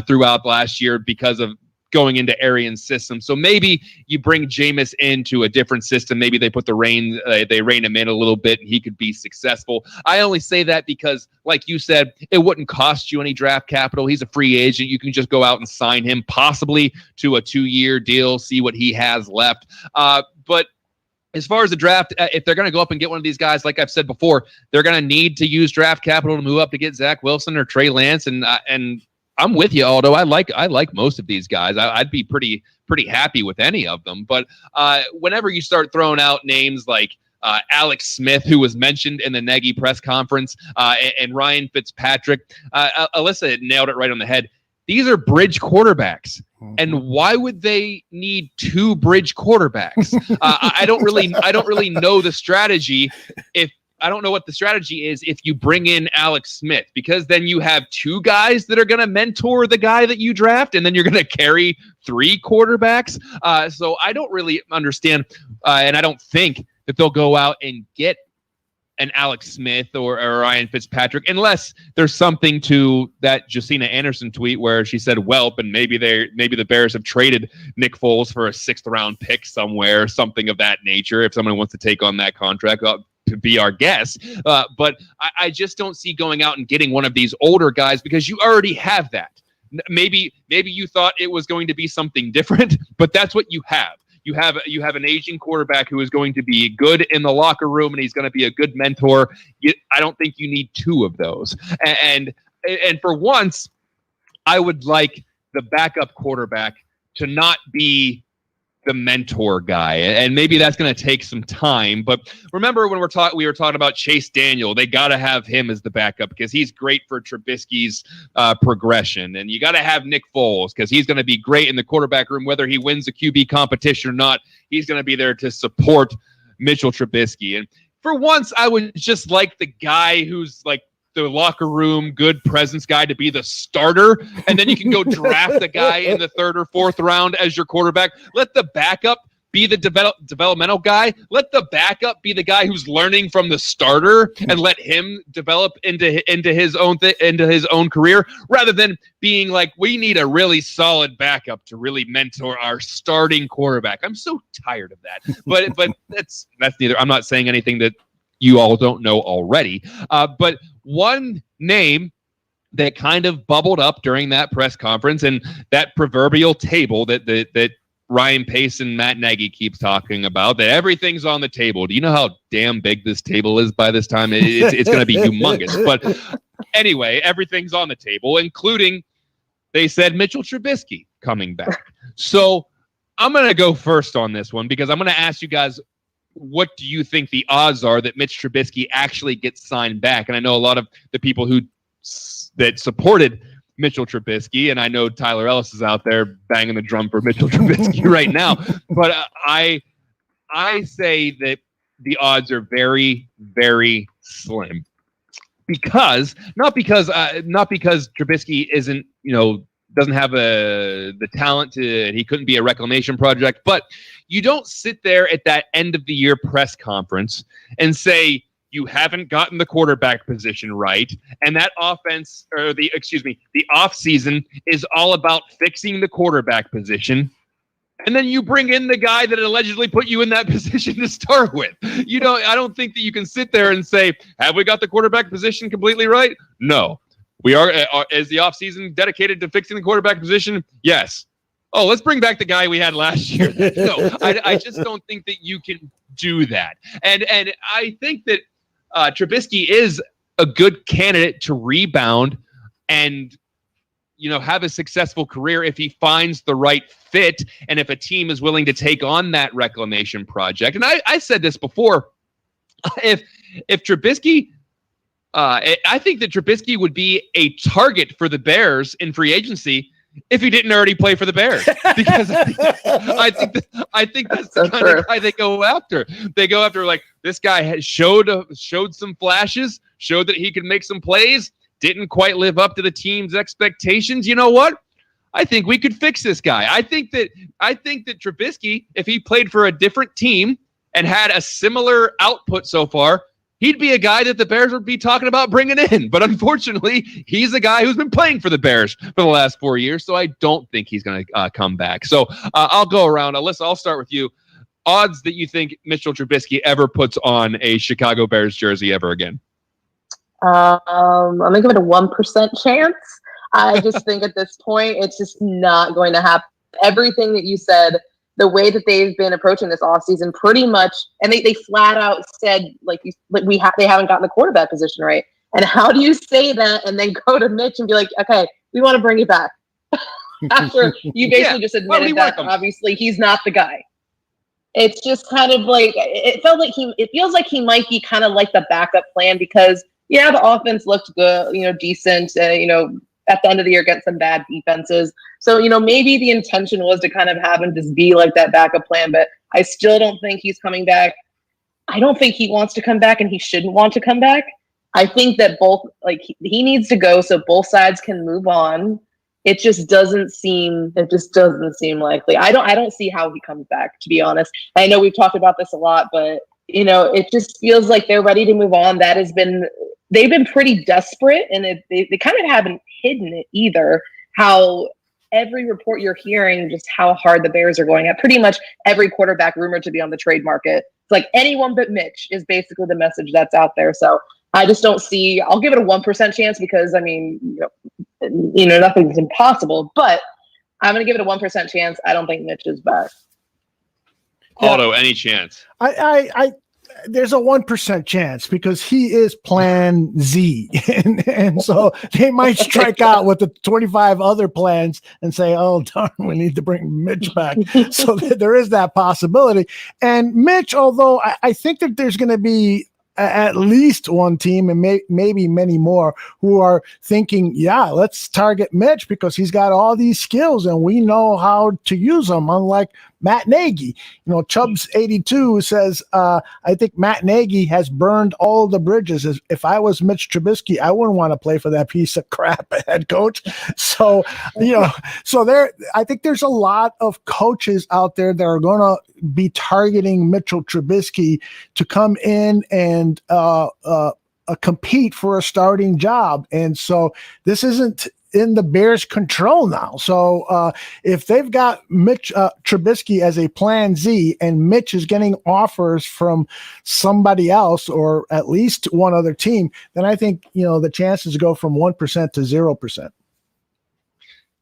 throughout last year because of going into Arians' system. So maybe you bring Jameis into a different system. Maybe they put they rein him in a little bit and he could be successful. I only say that because, like you said, it wouldn't cost you any draft capital. He's a free agent. You can just go out and sign him possibly to a 2-year deal, see what he has left. But as far as the draft, if they're going to go up and get one of these guys, like I've said before, they're going to need to use draft capital to move up to get Zach Wilson or Trey Lance. And I'm with you, Aldo. I like most of these guys. I'd be pretty happy with any of them. But whenever you start throwing out names like Alex Smith, who was mentioned in the Nagy press conference, and Ryan Fitzpatrick, Alyssa nailed it right on the head. These are bridge quarterbacks. And why would they need 2 bridge quarterbacks? I don't really know the strategy I don't know what the strategy is if you bring in Alex Smith, because then you have 2 guys that are going to mentor the guy that you draft, and then you're going to carry 3 quarterbacks. So I don't really understand, and I don't think that they'll go out and get an Alex Smith or Ryan Fitzpatrick, unless there's something to that Josina Anderson tweet where she said "whelp," and maybe the Bears have traded Nick Foles for a 6th-round pick somewhere, something of that nature. If someone wants to take on that contract, to be our guest. But I just don't see going out and getting one of these older guys because you already have that. Maybe you thought it was going to be something different, but that's what you have. You have an aging quarterback who is going to be good in the locker room, and he's going to be a good mentor. I don't think you need 2 of those. And for once, I would like the backup quarterback to not be the mentor guy, and maybe that's going to take some time. But remember when we were talking about Chase Daniel, they got to have him as the backup because he's great for Trubisky's progression, and you got to have Nick Foles because he's going to be great in the quarterback room, whether he wins the QB competition or not. He's going to be there to support Mitchell Trubisky. And for once, I would just like the guy who's like the locker room good presence guy to be the starter, and then you can go draft the guy in the 3rd or 4th round as your quarterback. Let the backup be the developmental guy. Let the backup be the guy who's learning from the starter, and let him develop into his own career, rather than being like, we need a really solid backup to really mentor our starting quarterback. I'm so tired of that. But that's neither. I'm not saying anything that you all don't know already. But one name that kind of bubbled up during that press conference, and that proverbial table that Ryan Pace and Matt Nagy keeps talking about, that everything's on the table. Do you know how damn big this table is by this time? It's going to be humongous. But anyway, everything's on the table, including, they said, Mitchell Trubisky coming back. So I'm going to go first on this one because I'm going to ask you guys, what do you think the odds are that Mitch Trubisky actually gets signed back? And I know a lot of the people that supported Mitchell Trubisky, and I know Tyler Ellis is out there banging the drum for Mitchell Trubisky right now, but I say that the odds are very, very slim. Not because Trubisky isn't, doesn't have the talent he couldn't be a reclamation project, but you don't sit there at that end of the year press conference and say you haven't gotten the quarterback position right, and that the off season is all about fixing the quarterback position, and then you bring in the guy that allegedly put you in that position to start with. I don't think that you can sit there and say, have we got the quarterback position completely right? No. We are, is the offseason dedicated to fixing the quarterback position? Yes. Oh, let's bring back the guy we had last year. No, I just don't think that you can do that. And I think that Trubisky is a good candidate to rebound and have a successful career if he finds the right fit and if a team is willing to take on that reclamation project. And I said this before, if Trubisky, I think that Trubisky would be a target for the Bears in free agency if he didn't already play for the Bears, because I think that's the kind of guy they go after. They go after, like, this guy has showed some flashes, showed that he could make some plays, didn't quite live up to the team's expectations. You know what? I think we could fix this guy. I think that Trubisky, if he played for a different team and had a similar output so far, he'd be a guy that the Bears would be talking about bringing in. But unfortunately, he's a guy who's been playing for the Bears for the last 4 years, so I don't think he's going to come back. So I'll go around. Alyssa, I'll start with you. Odds that you think Mitchell Trubisky ever puts on a Chicago Bears jersey ever again? I'm going to give it a 1% chance. I just think at this point, it's just not going to happen. Everything that you said, the way that they've been approaching this offseason, pretty much, and they flat out said, they haven't gotten the quarterback position right. And how do you say that and then go to Mitch and be like, okay, we want to bring you back after you basically just admitted that obviously he's not the guy. It's just kind of like, it feels like he might be kind of like the backup plan because, yeah, the offense looked good, decent, at the end of the year against some bad defenses. So, maybe the intention was to kind of have him just be like that backup plan, but I still don't think he's coming back. I don't think he wants to come back and he shouldn't want to come back. I think that he needs to go so both sides can move on. It just doesn't seem likely. I don't see how he comes back, to be honest. I know we've talked about this a lot, but it just feels like they're ready to move on. They've been pretty desperate, and they kind of haven't hidden it either. How every report you're hearing, just how hard the Bears are going at pretty much every quarterback rumored to be on the trade market. It's like anyone but Mitch is basically the message that's out there. So I just don't see. I'll give it a 1% chance because nothing's impossible, but I'm going to give it a 1% chance. I don't think Mitch is back. Aldo, any chance? There's a 1% chance because he is Plan Z, and so they might strike out with the 25 other plans and say, "Oh darn, we need to bring Mitch back." So there is that possibility. And Mitch, although I think that there's going to be at least one team and maybe many more who are thinking, yeah, let's target Mitch because he's got all these skills and we know how to use them, unlike Matt Nagy. Chubbs 82 says, I think Matt Nagy has burned all the bridges. If I was Mitch Trubisky, I wouldn't want to play for that piece of crap head coach. So, I think there's a lot of coaches out there that are going to be targeting Mitchell Trubisky to come in and compete for a starting job. And so this isn't in the Bears' control now. So if they've got Mitch Trubisky as a Plan Z and Mitch is getting offers from somebody else or at least one other team, then I think, the chances go from 1% to 0%.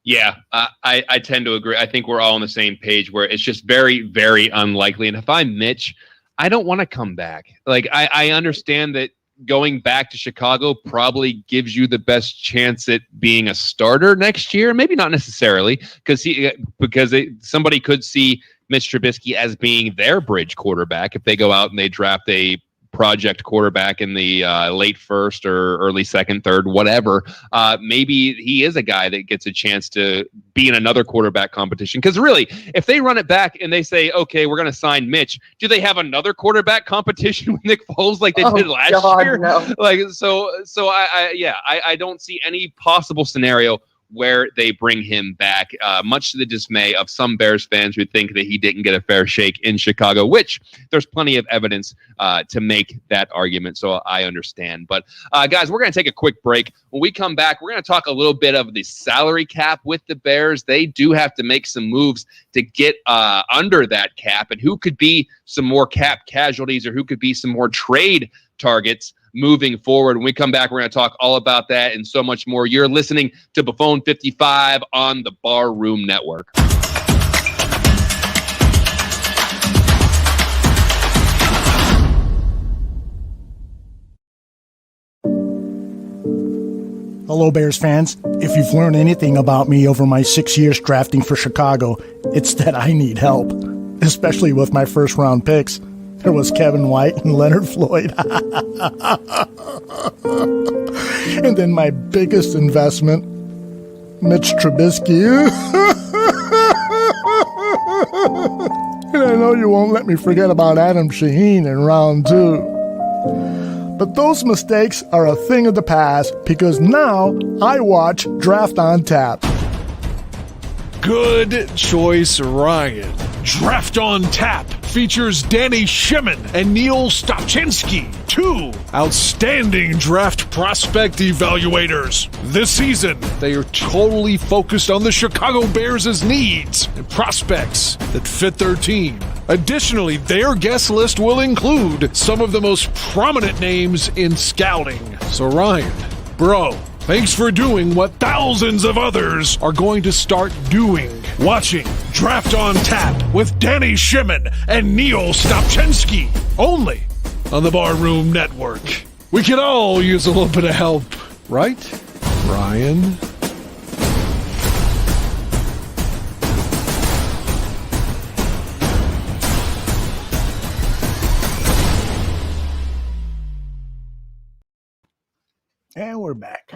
Yeah, I tend to agree. I think we're all on the same page where it's just very, very unlikely. And if I'm Mitch, I don't want to come back. Like, I understand that going back to Chicago probably gives you the best chance at being a starter next year. Maybe not necessarily because somebody could see Mitch Trubisky as being their bridge quarterback if they go out and they draft a project quarterback in the late first or early second, third, whatever. Maybe he is a guy that gets a chance to be in another quarterback competition. Because really, if they run it back and they say, okay, we're going to sign Mitch, do they have another quarterback competition with Nick Foles like they did last year? No. I don't see any possible scenario where they bring him back, much to the dismay of some Bears fans who think that he didn't get a fair shake in Chicago, which there's plenty of evidence to make that argument, so I understand. But, guys, we're going to take a quick break. When we come back, we're going to talk a little bit of the salary cap with the Bears. They do have to make some moves to get under that cap, and who could be some more cap casualties or who could be some more trade targets moving forward. When we come back, we're going to talk all about that and so much more. You're listening to Buffone 55 on the Bar Room Network. Hello, Bears fans. If you've learned anything about me over my 6 years drafting for Chicago, it's that I need help, especially with my first-round picks. There was Kevin White and Leonard Floyd. And then my biggest investment, Mitch Trubisky. And I know you won't let me forget about Adam Shaheen in round 2. But those mistakes are a thing of the past because now I watch Draft on Tap. Good choice, Ryan. Draft on Tap features Danny Shimon and Neil Stopchinski, 2 outstanding draft prospect evaluators. This season, they are totally focused on the Chicago Bears' needs and prospects that fit their team. Additionally, their guest list will include some of the most prominent names in scouting. So Ryan, bro, thanks for doing what thousands of others are going to start doing. Watching Draft on Tap with Danny Shimon and Neil Stopchinski, only on the Barroom Network. We could all use a little bit of help, right, Ryan? And we're back.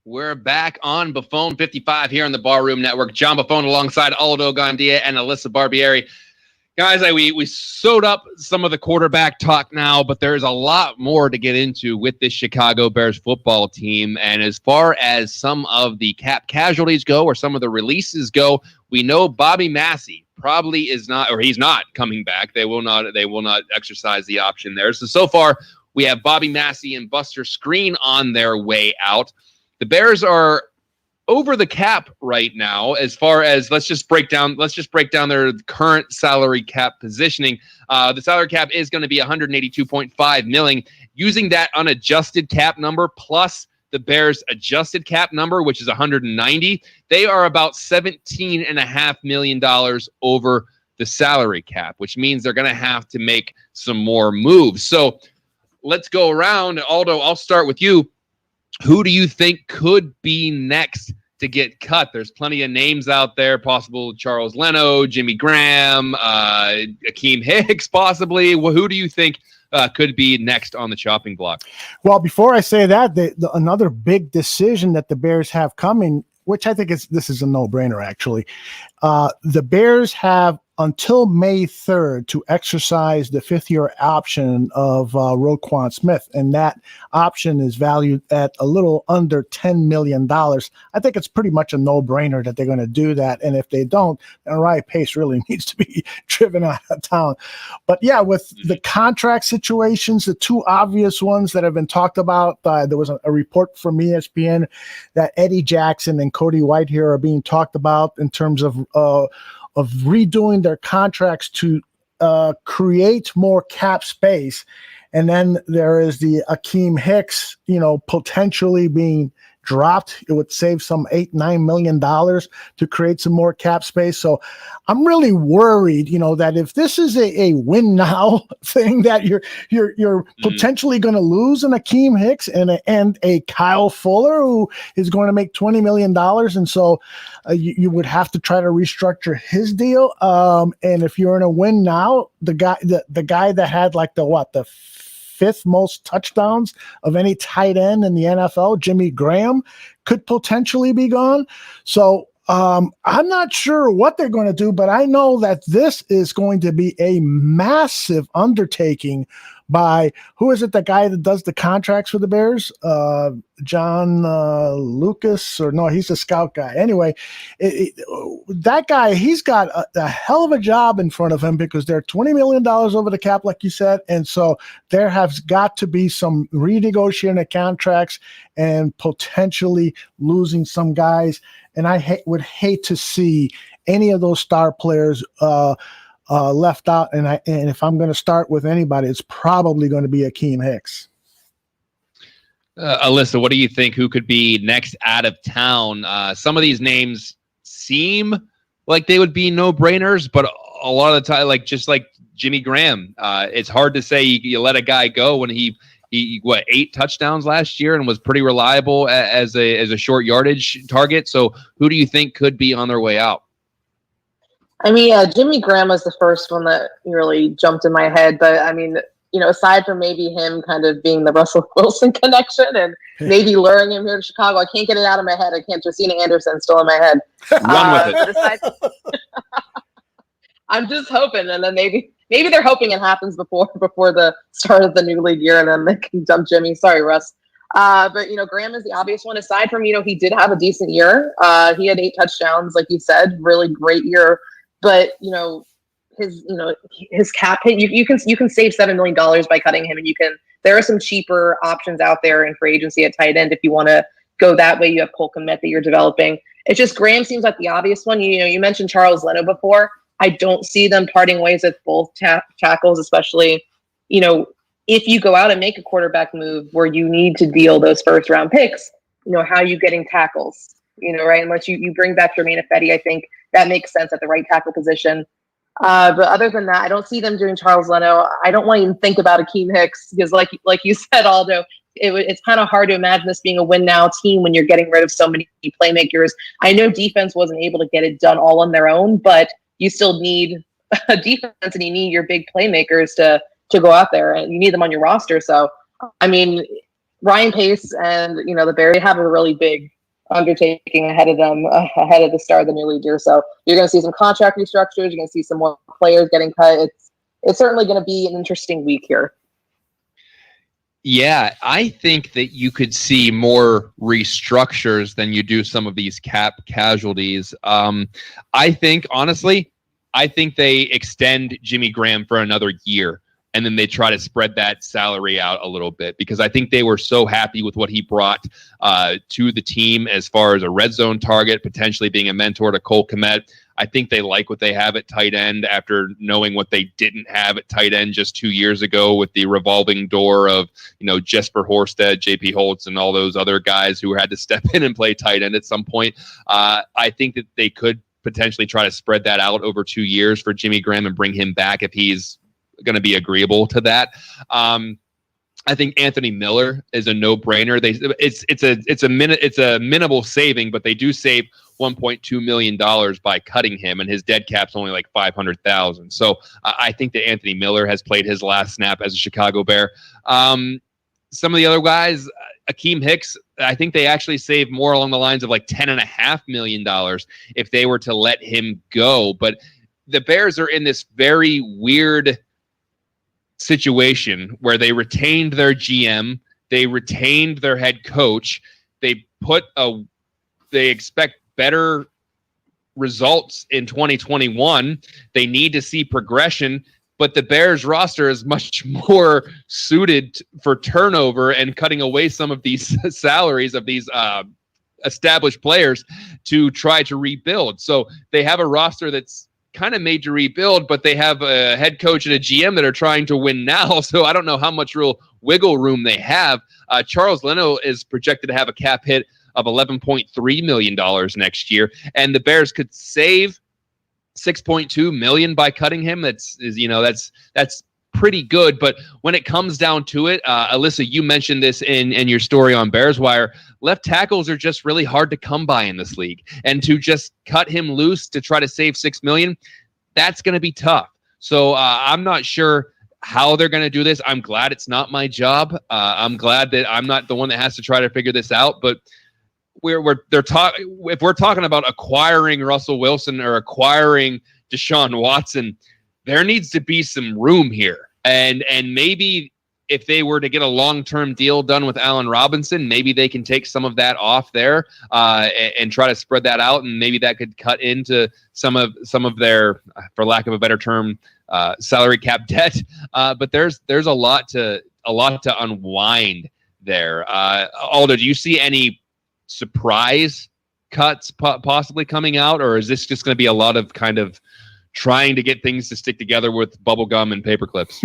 We're back on Buffone 55 here on the Barroom Network. John Buffone alongside Aldo, Gandia, and Alyssa Barbieri. Guys, we sewed up some of the quarterback talk now, but there's a lot more to get into with this Chicago Bears football team. And as far as some of the cap casualties go or some of the releases go, we know Bobby Massey probably is not, or he's not coming back. They will not exercise the option there. So far, we have Bobby Massey and Buster Screen on their way out. The Bears are over the cap right now as far as let's just break down their current salary cap positioning. The salary cap is going to be $182.5 million. Using that unadjusted cap number plus the Bears adjusted cap number, which is $190, they are about $17.5 million over the salary cap, which means they're going to have to make some more moves. So let's go around. Aldo, I'll start with you. Who do you think could be next to get cut? There's plenty of names out there, possible Charles Leno, Jimmy Graham, Akeem Hicks, possibly. Well, who do you think could be next on the chopping block? Well, before I say that, another big decision that the Bears have coming, which I think this is a no-brainer, actually. The Bears have until May 3rd to exercise the 5th-year option of Roquan Smith, and that option is valued at a little under $10 million. I think it's pretty much a no-brainer that they're going to do that, and if they don't, then Ryan Pace really needs to be driven out of town. But yeah, with the contract situations, the 2 obvious ones that have been talked about, there was a report from ESPN that Eddie Jackson and Cody Whitehair are being talked about in terms of redoing their contracts to create more cap space. And then there is the Akeem Hicks, potentially being dropped. It would save some $8-9 million to create some more cap space. So I'm really worried, that if this is a win now thing, that you're potentially going to lose an Akeem Hicks and a Kyle Fuller who is going to make $20 million. And so you would have to try to restructure his deal. And if you're in a win now, the guy that had like the 5th most touchdowns of any tight end in the NFL, Jimmy Graham, could potentially be gone. So I'm not sure what they're going to do, but I know that this is going to be a massive undertaking by, who is it, the guy that does the contracts for the Bears? John Lucas, or no, he's a scout guy. Anyway, that guy, he's got a hell of a job in front of him because they're $20 million over the cap, like you said. And so there has got to be some renegotiating of contracts and potentially losing some guys. And I would hate to see any of those star players left out. And if I'm going to start with anybody, it's probably going to be Akeem Hicks. Alyssa, what do you think? Who could be next out of town? Some of these names seem like they would be no-brainers, but a lot of the time, just like Jimmy Graham, it's hard to say you let a guy go when he He 8 touchdowns last year and was pretty reliable as a short yardage target. So who do you think could be on their way out? I mean, Jimmy Graham was the first one that really jumped in my head. But I mean, aside from maybe him kind of being the Russell Wilson connection and maybe luring him here to Chicago, I can't get it out of my head. I can't. Josina Anderson still in my head. Run with it. I'm just hoping, and then maybe they're hoping it happens before the start of the new league year, and then they can dump Jimmy. Sorry, Russ. But Graham is the obvious one. Aside from he did have a decent year. He had 8 touchdowns, like you said, really great year. But his cap hit. You can save $7 million by cutting him, and there are some cheaper options out there in free agency at tight end if you want to go that way. You have Cole Kmet that you're developing. It's just Graham seems like the obvious one. You mentioned Charles Leno before. I don't see them parting ways with both tackles, especially if you go out and make a quarterback move where you need to deal those first round picks. How are you getting tackles? Right? Unless you bring back Jermaine Ifedi, I think that makes sense at the right tackle position. But other than that, I don't see them doing Charles Leno. I don't want to even think about Akeem Hicks because, like you said, Aldo, it's kind of hard to imagine this being a win now team when you're getting rid of so many playmakers. I know defense wasn't able to get it done all on their own, but you still need a defense and you need your big playmakers to go out there and you need them on your roster. So, I mean, Ryan Pace and the Bears have a really big undertaking ahead of them, ahead of the start of the new league year. So you're going to see some contract restructures. You're going to see some more players getting cut. It's certainly going to be an interesting week here. Yeah, I think that you could see more restructures than you do some of these cap casualties. I think they extend Jimmy Graham for another year. And then they try to spread that salary out a little bit because I think they were so happy with what he brought to the team as far as a red zone target, potentially being a mentor to Cole Kmet. I think they like what they have at tight end after knowing what they didn't have at tight end just 2 years ago with the revolving door of, Jesper Horsted, JP Holtz, and all those other guys who had to step in and play tight end at some point. I think that they could potentially try to spread that out over 2 years for Jimmy Graham and bring him back if he's going to be agreeable to that. I think Anthony Miller is a no-brainer. It's a minimal saving, but they do save $1.2 million by cutting him, and his dead cap's only like $500,000. So I think that Anthony Miller has played his last snap as a Chicago Bear. Some of the other guys, Akeem Hicks, I think they actually save more along the lines of like $10.5 million if they were to let him go. But the Bears are in this very weird situation where they retained their GM, they retained their head coach, they expect better results in 2021. They need to see progression, but the Bears roster is much more suited for turnover and cutting away some of these salaries of these established players to try to rebuild. So they have a roster that's kind of made to rebuild, but they have a head coach and a GM that are trying to win now. So I don't know how much real wiggle room they have. Charles Leno is projected to have a cap hit of $11.3 million next year, and the Bears could save $6.2 million by cutting him. That's pretty good. But when it comes down to it, Alyssa, you mentioned this in your story on Bears Wire. Left tackles are just really hard to come by in this league, and to just cut him loose to try to save $6 million, that's going to be tough. So I'm not sure how they're going to do this. I'm glad it's not my job. I'm glad that I'm not the one that has to try to figure this out. But if we're talking about acquiring Russell Wilson or acquiring Deshaun Watson, there needs to be some room here. And maybe if they were to get a long-term deal done with Allen Robinson, maybe they can take some of that off there and try to spread that out. And maybe that could cut into some of their, for lack of a better term, salary cap debt. But there's a lot to unwind there. Aldo, do you see any surprise cuts possibly coming out, or is this just going to be a lot of kind of trying to get things to stick together with bubble gum and paper clips?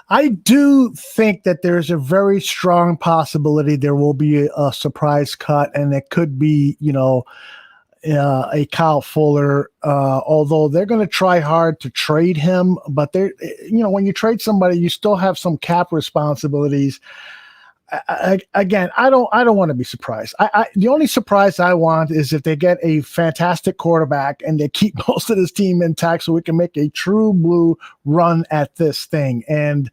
I do think that there's a very strong possibility there will be a surprise cut, and it could be, a Kyle Fuller, although they're going to try hard to trade him. But when you trade somebody, you still have some cap responsibilities. Again, I don't want to be surprised. The only surprise I want is if they get a fantastic quarterback and they keep most of this team intact, so we can make a true blue run at this thing. And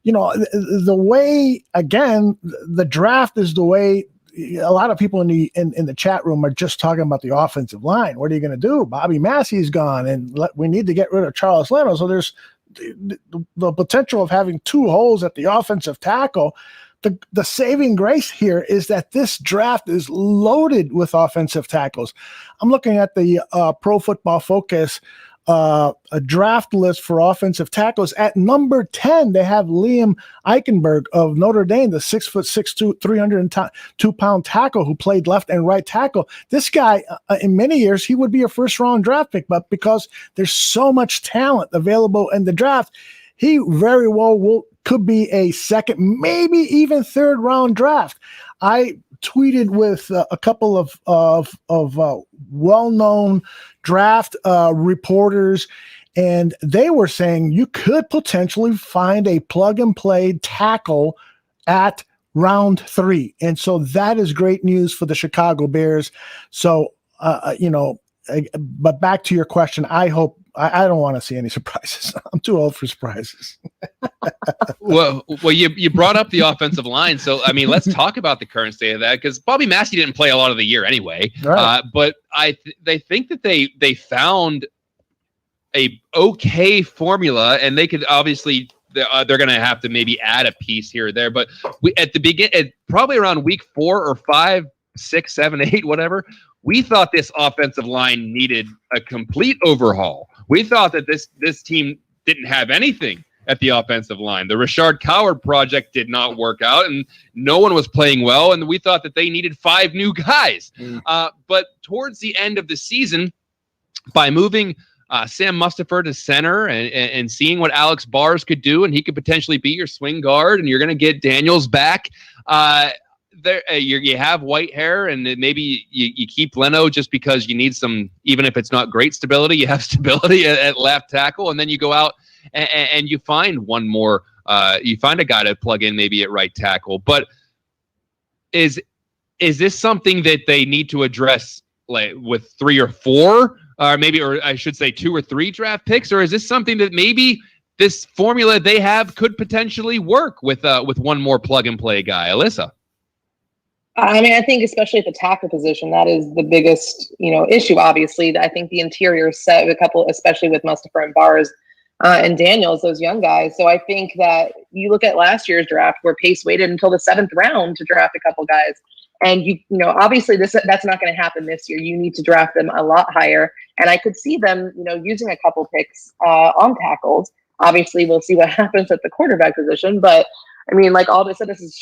the way, again, the draft is the way. A lot of people in the chat room are just talking about the offensive line. What are you going to do? Bobby Massey's gone, and we need to get rid of Charles Leno. So there's the potential of having two holes at the offensive tackle. The saving grace here is that this draft is loaded with offensive tackles. I'm looking at the Pro Football Focus a draft list for offensive tackles. At number 10, they have Liam Eichenberg of Notre Dame, the 6'6", 302-pound tackle who played left and right tackle. This guy, in many years, he would be a first-round draft pick, but because there's so much talent available in the draft, he very well could be a second, maybe even third round draft. I tweeted with a couple of well-known draft reporters, and they were saying you could potentially find a plug-and-play tackle at round 3. And so that is great news for the Chicago Bears. So, but back to your question, I don't want to see any surprises. I'm too old for surprises. well, you brought up the offensive line. So, I mean, let's talk about the current state of that, because Bobby Massey didn't play a lot of the year anyway. Right. But they think that they found a okay formula, and they could obviously they're going to have to maybe add a piece here or there. But probably around week 4 or 5, 6, 7, 8, whatever, we thought this offensive line needed a complete overhaul. We thought that this team didn't have anything at the offensive line. The Rashard Coward project did not work out, and no one was playing well, and we thought that they needed 5 new guys. But towards the end of the season, by moving Sam Mustipher to center and seeing what Alex Bars could do, and he could potentially be your swing guard, and you're going to get Daniels back, you have white hair, and maybe you keep Leno just because you need some, even if it's not great stability, you have stability at left tackle, and then you go out and you find one more, you find a guy to plug in maybe at right tackle. But is this something that they need to address like with 3 or 4, or I should say 2 or 3 draft picks, or is this something that maybe this formula they have could potentially work with one more plug and play guy? Alyssa? I mean, I think especially at the tackle position, that is the biggest, issue. Obviously, I think the interior set with a couple, especially with Mustipher and Bars and Daniels, those young guys. So I think that you look at last year's draft where Pace waited until the 7th round to draft a couple guys, and obviously that's not going to happen this year. You need to draft them a lot higher, and I could see them, using a couple picks on tackles. Obviously, we'll see what happens at the quarterback position, but I mean, like Aldo said, this is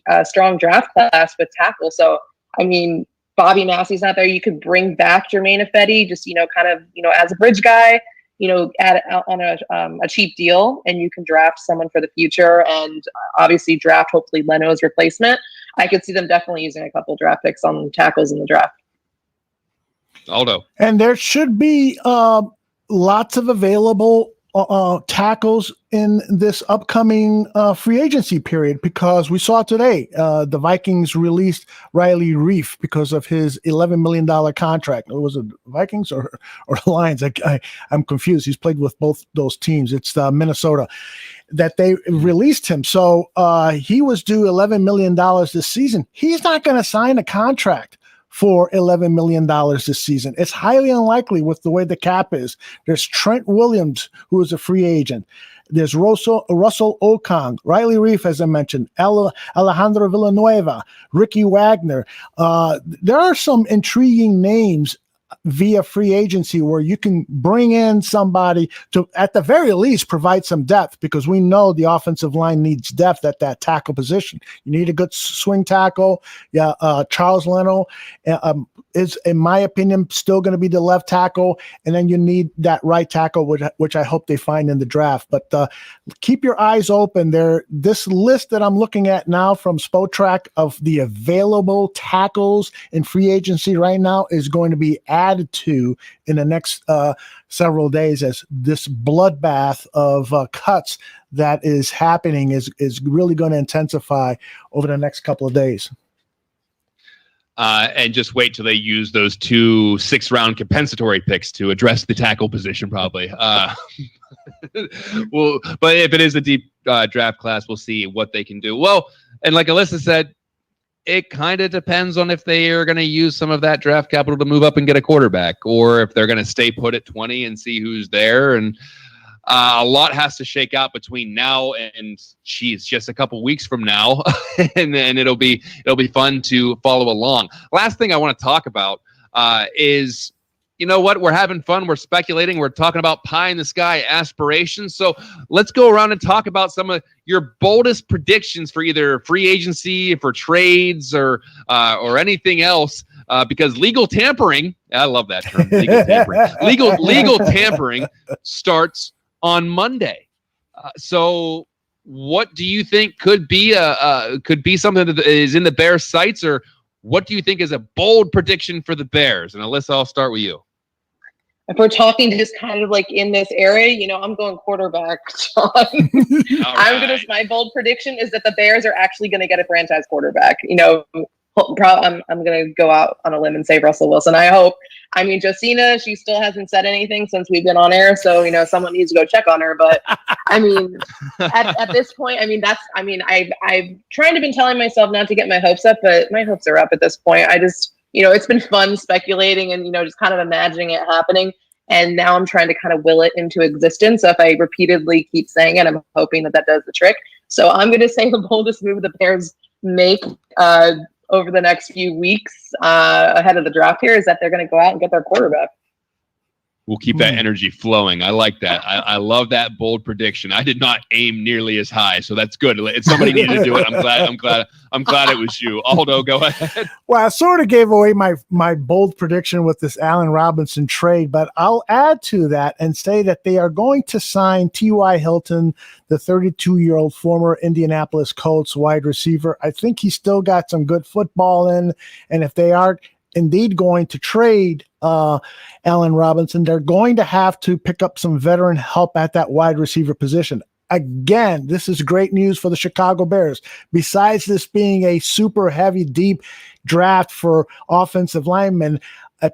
a strong draft class with tackle. So, I mean, Bobby Massey's not there. You could bring back Jermaine Ifedi, just, as a bridge guy, on a cheap deal, and you can draft someone for the future and obviously draft, hopefully, Leno's replacement. I could see them definitely using a couple draft picks on tackles in the draft. Aldo. And there should be lots of available tackles in this upcoming free agency period, because we saw today the Vikings released Riley Reef because of his $11 million contract. Was it Vikings or Lions? I'm confused. He's played with both those teams. It's Minnesota that they released him. So he was due $11 million this season. He's not going to sign a contract for $11 million this season. It's highly unlikely with the way the cap is. There's Trent Williams, who is a free agent. There's Russell Okung, Riley Reef, as I mentioned, Alejandro Villanueva, Ricky Wagner. There are some intriguing names via free agency where you can bring in somebody to, at the very least, provide some depth, because we know the offensive line needs depth at that tackle position. You need a good swing tackle. Yeah, Charles Leno is, in my opinion, still going to be the left tackle, and then you need that right tackle, which I hope they find in the draft. But keep your eyes open there. This list that I'm looking at now from Spotrac of the available tackles in free agency right now is going to be added to in the next several days, as this bloodbath of cuts that is happening is really going to intensify over the next couple of days. And just wait till they use those 2 6th-round compensatory picks to address the tackle position, probably. Well, but if it is a deep draft class, we'll see what they can do. Well, and like Alyssa said, it kind of depends on if they are going to use some of that draft capital to move up and get a quarterback, or if they're going to stay put at 20 and see who's there. And a lot has to shake out between now and just a couple weeks from now, and then it'll be fun to follow along. Last thing I want to talk about is, you know what? We're having fun. We're speculating. We're talking about pie in the sky aspirations. So let's go around and talk about some of your boldest predictions for either free agency, for trades, or anything else. Because legal tampering, I love that term, legal tampering. Legal tampering starts on Monday. So what do you think could be something that is in the Bears' sights, or what do you think is a bold prediction for the Bears? And Alyssa, I'll start with you. If we're talking just kind of like in this area, I'm going quarterback, John. My bold prediction is that the Bears are actually going to get a franchise quarterback. I'm going to go out on a limb and say Russell Wilson. I hope. I mean, Josina, she still hasn't said anything since we've been on air. So, someone needs to go check on her. But I mean, at this point, I've trying to been telling myself not to get my hopes up, but my hopes are up at this point. I just, it's been fun speculating and, just kind of imagining it happening. And now I'm trying to kind of will it into existence. So if I repeatedly keep saying it, I'm hoping that does the trick. So I'm going to say the boldest move the Bears make over the next few weeks ahead of the draft here is that they're going to go out and get their quarterback. We'll keep that energy flowing. I like that. I love that bold prediction. I did not aim nearly as high, so that's good. Somebody needed to do it. I'm glad it was you. Aldo, go ahead. Well, I sort of gave away my bold prediction with this Allen Robinson trade, but I'll add to that and say that they are going to sign T.Y. Hilton, the 32-year-old former Indianapolis Colts wide receiver. I think he's still got some good football in, and if they are indeed going to trade Allen Robinson, they're going to have to pick up some veteran help at that wide receiver position. Again, this is great news for the Chicago Bears. Besides this being a super heavy, deep draft for offensive linemen,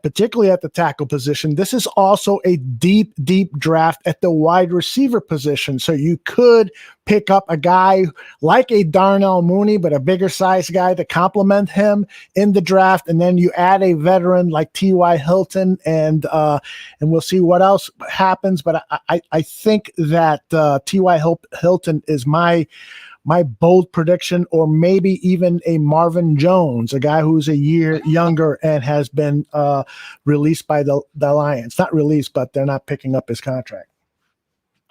particularly at the tackle position, this is also a deep, deep draft at the wide receiver position. So you could pick up a guy like a Darnell Mooney, but a bigger size guy to complement him in the draft. And then you add a veteran like T.Y. Hilton, and we'll see what else happens. But I think that T.Y. Hilton is my bold prediction, or maybe even a Marvin Jones, a guy who's a year younger and has been released by the Lions. Not released, but they're not picking up his contract.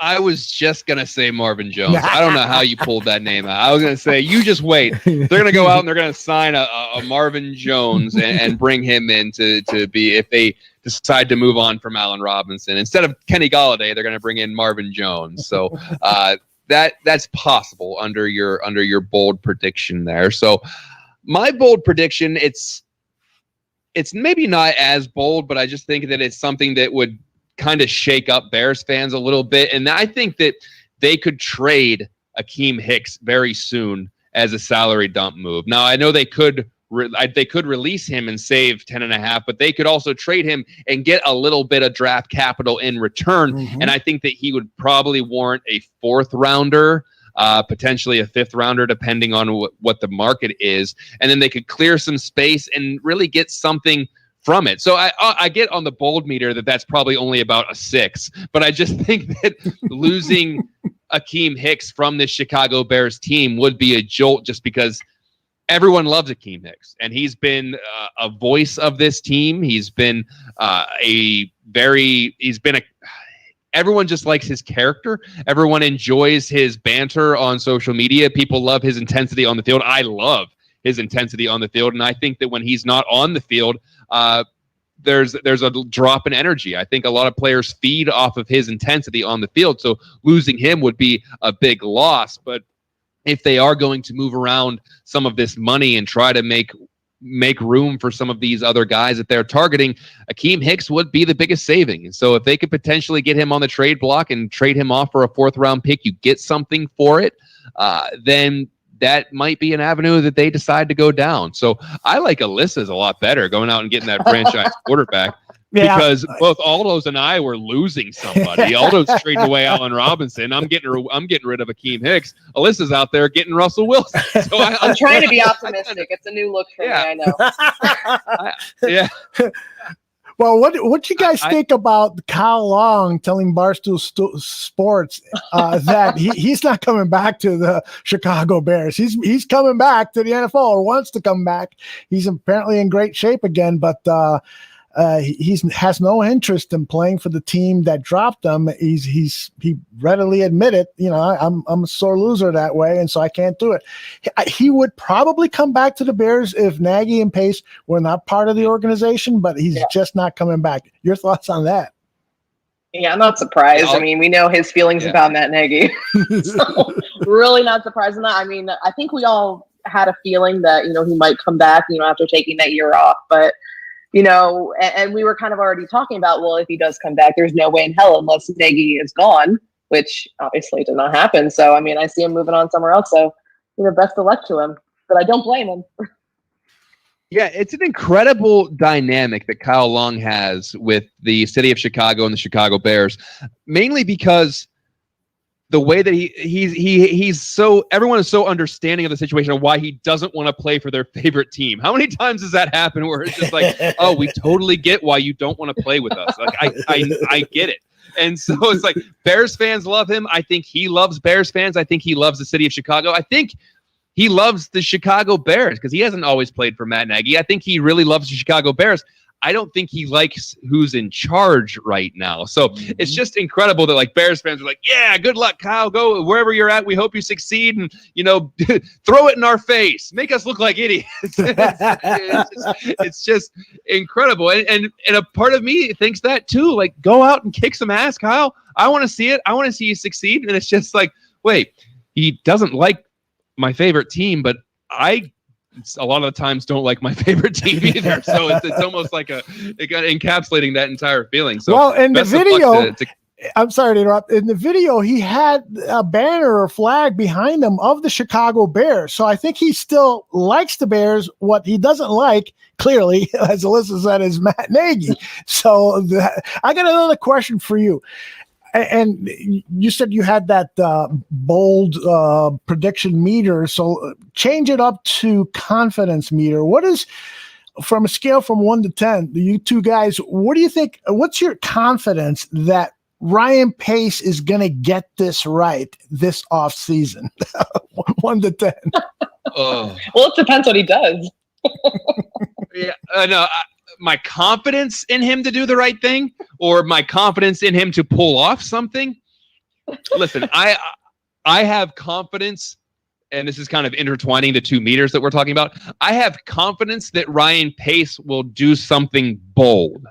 I was just going to say Marvin Jones. I don't know how you pulled that name out. I was going to say, you just wait. They're going to go out and they're going to sign a Marvin Jones and bring him in to be, if they decide to move on from Allen Robinson. Instead of Kenny Golladay, they're going to bring in Marvin Jones. So that's possible under your bold prediction there. So my bold prediction, it's maybe not as bold, but I just think that it's something that would kind of shake up Bears fans a little bit. And I think that they could trade Akeem Hicks very soon as a salary dump move. Now, I know they could release him and save 10.5, but they could also trade him and get a little bit of draft capital in return. Mm-hmm. And I think that he would probably warrant a 4th rounder, potentially a 5th rounder, depending on what the market is. And then they could clear some space and really get something from it. So I get on the bold meter that's probably only about a 6, but I just think that losing Akeem Hicks from this Chicago Bears team would be a jolt, just because everyone loves Akeem Hicks, and he's been a voice of this team. He's been everyone just likes his character. Everyone enjoys his banter on social media. People love his intensity on the field. I love his intensity on the field, and I think that when he's not on the field, there's a drop in energy. I think a lot of players feed off of his intensity on the field, so losing him would be a big loss. But if they are going to move around some of this money and try to make room for some of these other guys that they're targeting, Akeem Hicks would be the biggest saving. And so if they could potentially get him on the trade block and trade him off for a 4th round pick, you get something for it, then that might be an avenue that they decide to go down. So I like Alyssa's a lot better, going out and getting that franchise quarterback. Yeah. Because both Aldo's and I were losing somebody. Aldo's trading away Allen Robinson. I'm getting rid of Akeem Hicks. Alyssa's out there getting Russell Wilson. So I'm trying to be optimistic. It's a new look for me. I know. Yeah. Well, what you guys think about Kyle Long telling Barstool Sports that he's not coming back to the Chicago Bears? He's coming back to the NFL, or wants to come back. He's apparently in great shape again, but he has no interest in playing for the team that dropped him. He readily admitted, I'm a sore loser that way, and so I can't do it. He would probably come back to the Bears if Nagy and Pace were not part of the organization, but he's just not coming back. Your thoughts on that? Yeah, I'm not surprised. I mean, we know his feelings about Matt Nagy. So really not surprised in that. I mean, I think we all had a feeling that, he might come back, after taking that year off, but and we were kind of already talking about, well, if he does come back, there's no way in hell unless Nagy is gone, which obviously did not happen. So, I mean, I see him moving on somewhere else. So, best of luck to him. But I don't blame him. Yeah, it's an incredible dynamic that Kyle Long has with the city of Chicago and the Chicago Bears, mainly because the way that he's so, everyone is so understanding of the situation of why he doesn't want to play for their favorite team. How many times does that happen where it's just like, oh, we totally get why you don't want to play with us. Like I get it. And so it's like Bears fans love him. I think he loves Bears fans. I think he loves the city of Chicago. I think he loves the Chicago Bears because he hasn't always played for Matt Nagy. I think he really loves the Chicago Bears. I don't think he likes who's in charge right now. So it's just incredible that like Bears fans are like, yeah, good luck, Kyle. Go wherever you're at. We hope you succeed, and throw it in our face, make us look like idiots. It's just incredible, and a part of me thinks that too. Like, go out and kick some ass, Kyle. I want to see it. I want to see you succeed. And it's just like, wait, he doesn't like my favorite team, but a lot of the times don't like my favorite team either. So it's almost like encapsulating that entire feeling. So well, in the video, I'm sorry to interrupt. In the video, he had a banner or flag behind him of the Chicago Bears. So I think he still likes the Bears. What he doesn't like, clearly, as Alyssa said, is Matt Nagy. So I got another question for you. And you said you had that bold prediction meter, so change it up to confidence meter. What is, from a scale from 1 to 10, you two guys, what do you think, what's your confidence that Ryan Pace is going to get this right this offseason? 1 to 10. Well, it depends what he does. Yeah, no, my confidence in him to do the right thing, or my confidence in him to pull off something. Listen, I have confidence, and this is kind of intertwining the 2 meters that we're talking about. I have confidence that Ryan Pace will do something bold.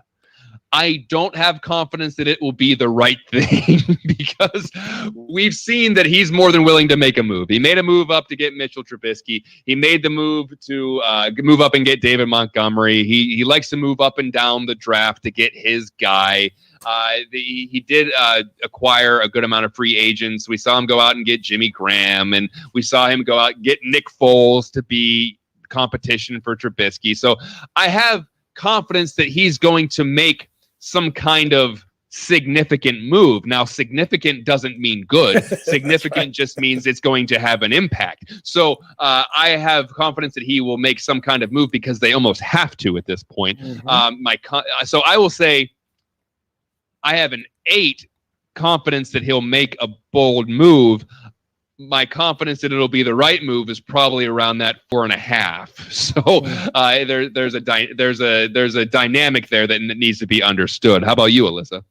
I don't have confidence that it will be the right thing because we've seen that he's more than willing to make a move. He made a move up to get Mitchell Trubisky. He made the move to move up and get David Montgomery. He likes to move up and down the draft to get his guy. He did acquire a good amount of free agents. We saw him go out and get Jimmy Graham, and we saw him go out and get Nick Foles to be competition for Trubisky. So I have confidence that he's going to make some kind of significant move. Now, significant doesn't mean good. Significant just means it's going to have an impact. So I have confidence that he will make some kind of move because they almost have to at this point. So I will say I have an 8 confidence that he'll make a bold move. my confidence that it'll be the right move is probably around that 4.5. So there's a dynamic there that needs to be understood. How about you, Alyssa?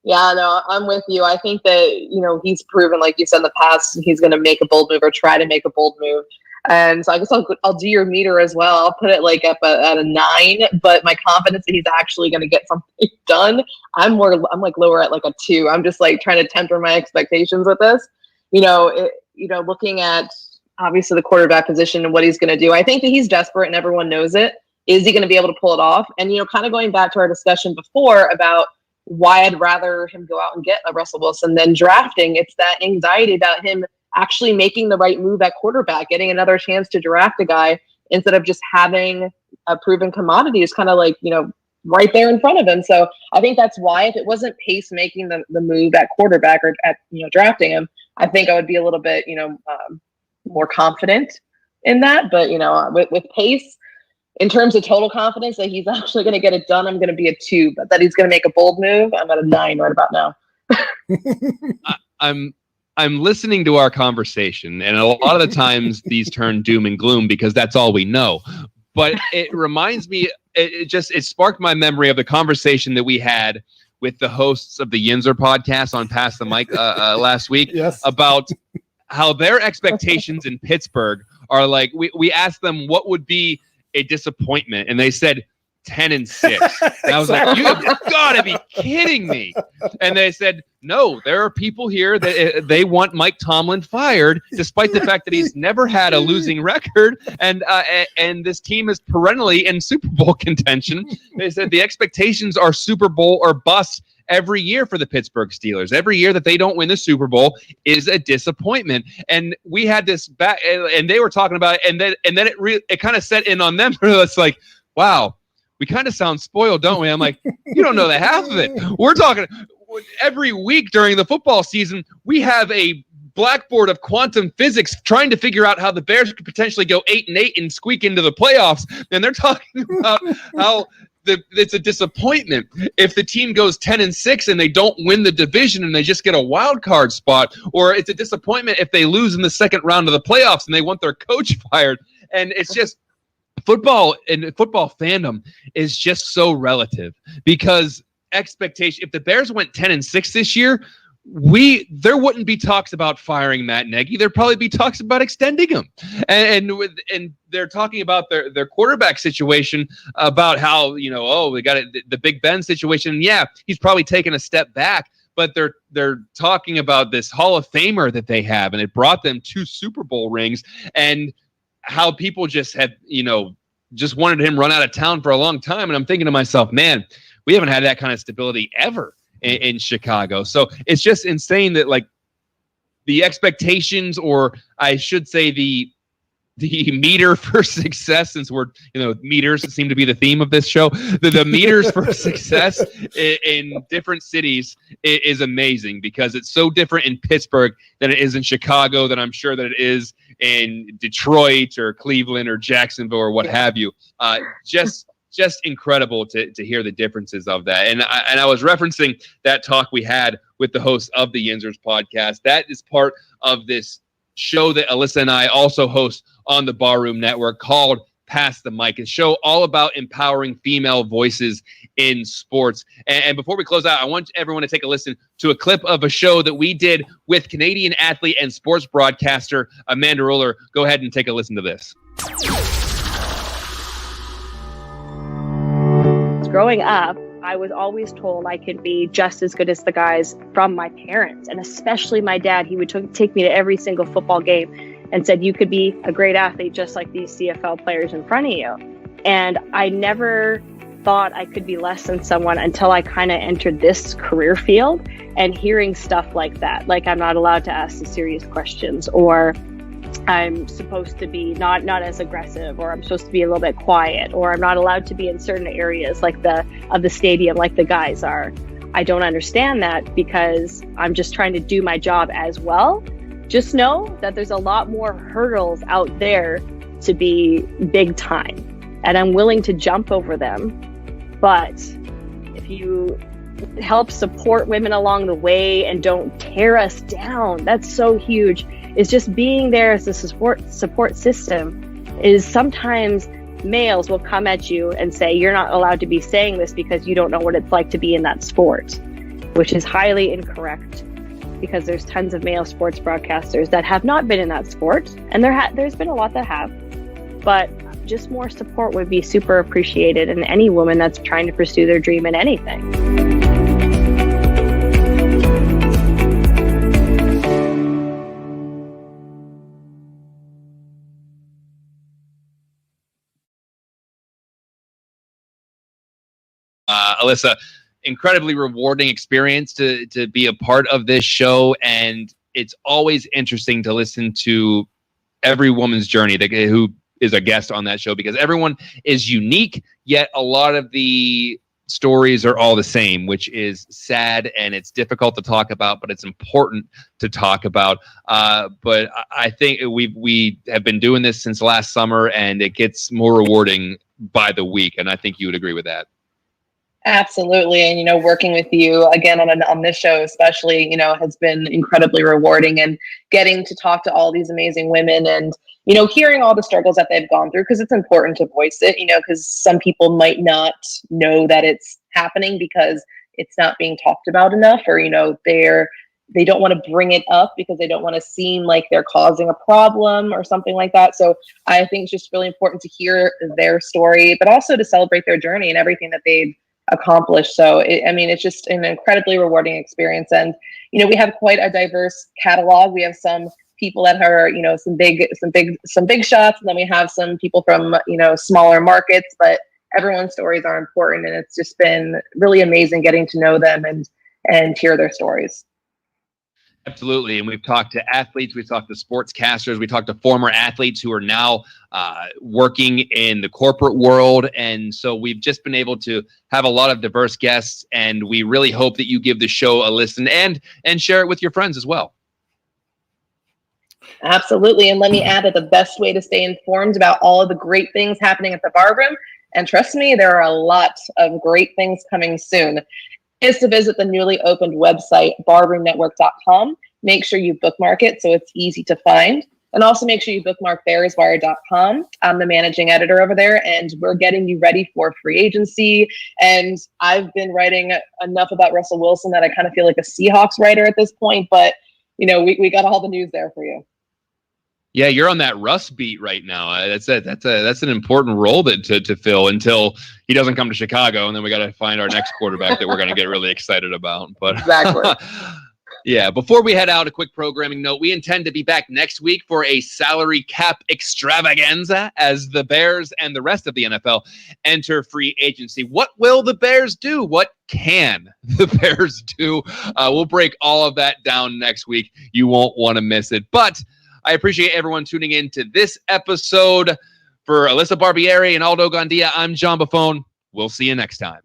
Yeah, no, I'm with you. I think that, he's proven, like you said in the past, he's going to make a bold move or try to make a bold move. And so I guess I'll do your meter as well. I'll put it like up at a 9, but my confidence that he's actually going to get something done, I'm like lower at like a 2. I'm just like trying to temper my expectations with this. Looking at obviously the quarterback position and what he's going to do, I think that he's desperate and everyone knows it. Is he going to be able to pull it off? And, kind of going back to our discussion before about why I'd rather him go out and get a Russell Wilson than drafting, it's that anxiety about him actually making the right move at quarterback, getting another chance to draft a guy instead of just having a proven commodity is kind of like, right there in front of him. So I think that's why, if it wasn't Pace making the move at quarterback or at, drafting him, I think I would be a little bit, more confident in that. But, with Pace, in terms of total confidence that he's actually going to get it done, I'm going to be a 2, but that he's going to make a bold move, I'm at a 9 right about now. I'm listening to our conversation, and a lot of the times these turn doom and gloom because that's all we know. But it reminds me, it sparked my memory of the conversation that we had with the hosts of the Yinzer podcast on Pass the Mic last week about how their expectations in Pittsburgh are like, we asked them what would be a disappointment, and they said 10-6. And I was like, you've got to be kidding me. And they said, no, there are people here that they want Mike Tomlin fired, despite the fact that he's never had a losing record. And this team is perennially in Super Bowl contention. They said the expectations are Super Bowl or bust every year for the Pittsburgh Steelers. Every year that they don't win the Super Bowl is a disappointment. And we had this back, and they were talking about it, and then it kind of set in on them. It's like, wow, we kind of sound spoiled, don't we? I'm like, you don't know the half of it. We're talking every week during the football season, we have a blackboard of quantum physics trying to figure out how the Bears could potentially go 8-8 and squeak into the playoffs. And they're talking about how it's a disappointment if the team goes 10-6 and they don't win the division and they just get a wild card spot, or it's a disappointment if they lose in the second round of the playoffs and they want their coach fired. And it's just, football and football fandom is just so relative, because expectation, if the Bears went 10-6 this year, there wouldn't be talks about firing Matt Nagy. There'd probably be talks about extending him. And they're talking about their quarterback situation, about how, we got the Big Ben situation. Yeah, he's probably taken a step back, but they're talking about this Hall of Famer that they have, and it brought them 2 Super Bowl rings, and how people just had, just wanted him run out of town for a long time. And I'm thinking to myself, man, we haven't had that kind of stability ever in Chicago. So it's just insane that, like, the expectations, or I should say the meter for success, since we're, meters seem to be the theme of this show, the meters for success in different cities is amazing, because it's so different in Pittsburgh than it is in Chicago, than I'm sure that it is in Detroit or Cleveland or Jacksonville or what have you. Just incredible to hear the differences of that. And I was referencing that talk we had with the host of the Yinzers podcast. That is part of this show that Alyssa and I also host on the Barroom Network, called Pass the Mic, a show all about empowering female voices in sports. And before we close out, I want everyone to take a listen to a clip of a show that we did with Canadian athlete and sports broadcaster Amanda Roller. Go ahead and take a listen to this. Growing up, I was always told I could be just as good as the guys from my parents, and especially my dad. He would take me to every single football game and said, you could be a great athlete just like these CFL players in front of you. And I never thought I could be less than someone until I kind of entered this career field, and hearing stuff like that, like I'm not allowed to ask the serious questions, or I'm supposed to be not as aggressive, or I'm supposed to be a little bit quiet, or I'm not allowed to be in certain areas of the stadium like the guys are. I don't understand that, because I'm just trying to do my job as well. Just know that there's a lot more hurdles out there to be big time, and I'm willing to jump over them. But if you help support women along the way and don't tear us down. That's so huge. Is just being there as a support system. Is sometimes males will come at you and say, you're not allowed to be saying this because you don't know what it's like to be in that sport, which is highly incorrect, because there's tons of male sports broadcasters that have not been in that sport, and there's been a lot that have, but just more support would be super appreciated in any woman that's trying to pursue their dream in anything. Alyssa, incredibly rewarding experience to be a part of this show, and it's always interesting to listen to every woman's journey who is a guest on that show, because everyone is unique, yet a lot of the stories are all the same, which is sad and it's difficult to talk about, but it's important to talk about. But I think we have been doing this since last summer, and it gets more rewarding by the week, and I think you would agree with that. Absolutely. And, working with you again on this show, especially, has been incredibly rewarding, and getting to talk to all these amazing women and, hearing all the struggles that they've gone through, because it's important to voice it, because some people might not know that it's happening because it's not being talked about enough, or, they don't want to bring it up because they don't want to seem like they're causing a problem or something like that. So I think it's just really important to hear their story, but also to celebrate their journey and everything that they've accomplished. So it's just an incredibly rewarding experience. And we have quite a diverse catalog. We have some people that are some big shots, and then we have some people from smaller markets, but everyone's stories are important, and it's just been really amazing getting to know them and hear their stories. Absolutely. And we've talked to athletes, we've talked to sportscasters, we talked to former athletes who are now working in the corporate world. And so we've just been able to have a lot of diverse guests, and we really hope that you give the show a listen and share it with your friends as well. Absolutely. And let me add that the best way to stay informed about all of the great things happening at the Barroom, and trust me, there are a lot of great things coming soon, is to visit the newly opened website, barroomnetwork.com. Make sure you bookmark it so it's easy to find. And also make sure you bookmark bearswire.com. I'm the managing editor over there, and we're getting you ready for free agency. And I've been writing enough about Russell Wilson that I kind of feel like a Seahawks writer at this point, but we got all the news there for you. Yeah, you're on that Russ beat right now. That's an important role to fill until he doesn't come to Chicago, and then we got to find our next quarterback that we're going to get really excited about. But exactly. Yeah, before we head out, a quick programming note. We intend to be back next week for a salary cap extravaganza as the Bears and the rest of the NFL enter free agency. What will the Bears do? What can the Bears do? We'll break all of that down next week. You won't want to miss it. But I appreciate everyone tuning in to this episode. For Alyssa Barbieri and Aldo Gandia, I'm John Buffone. We'll see you next time.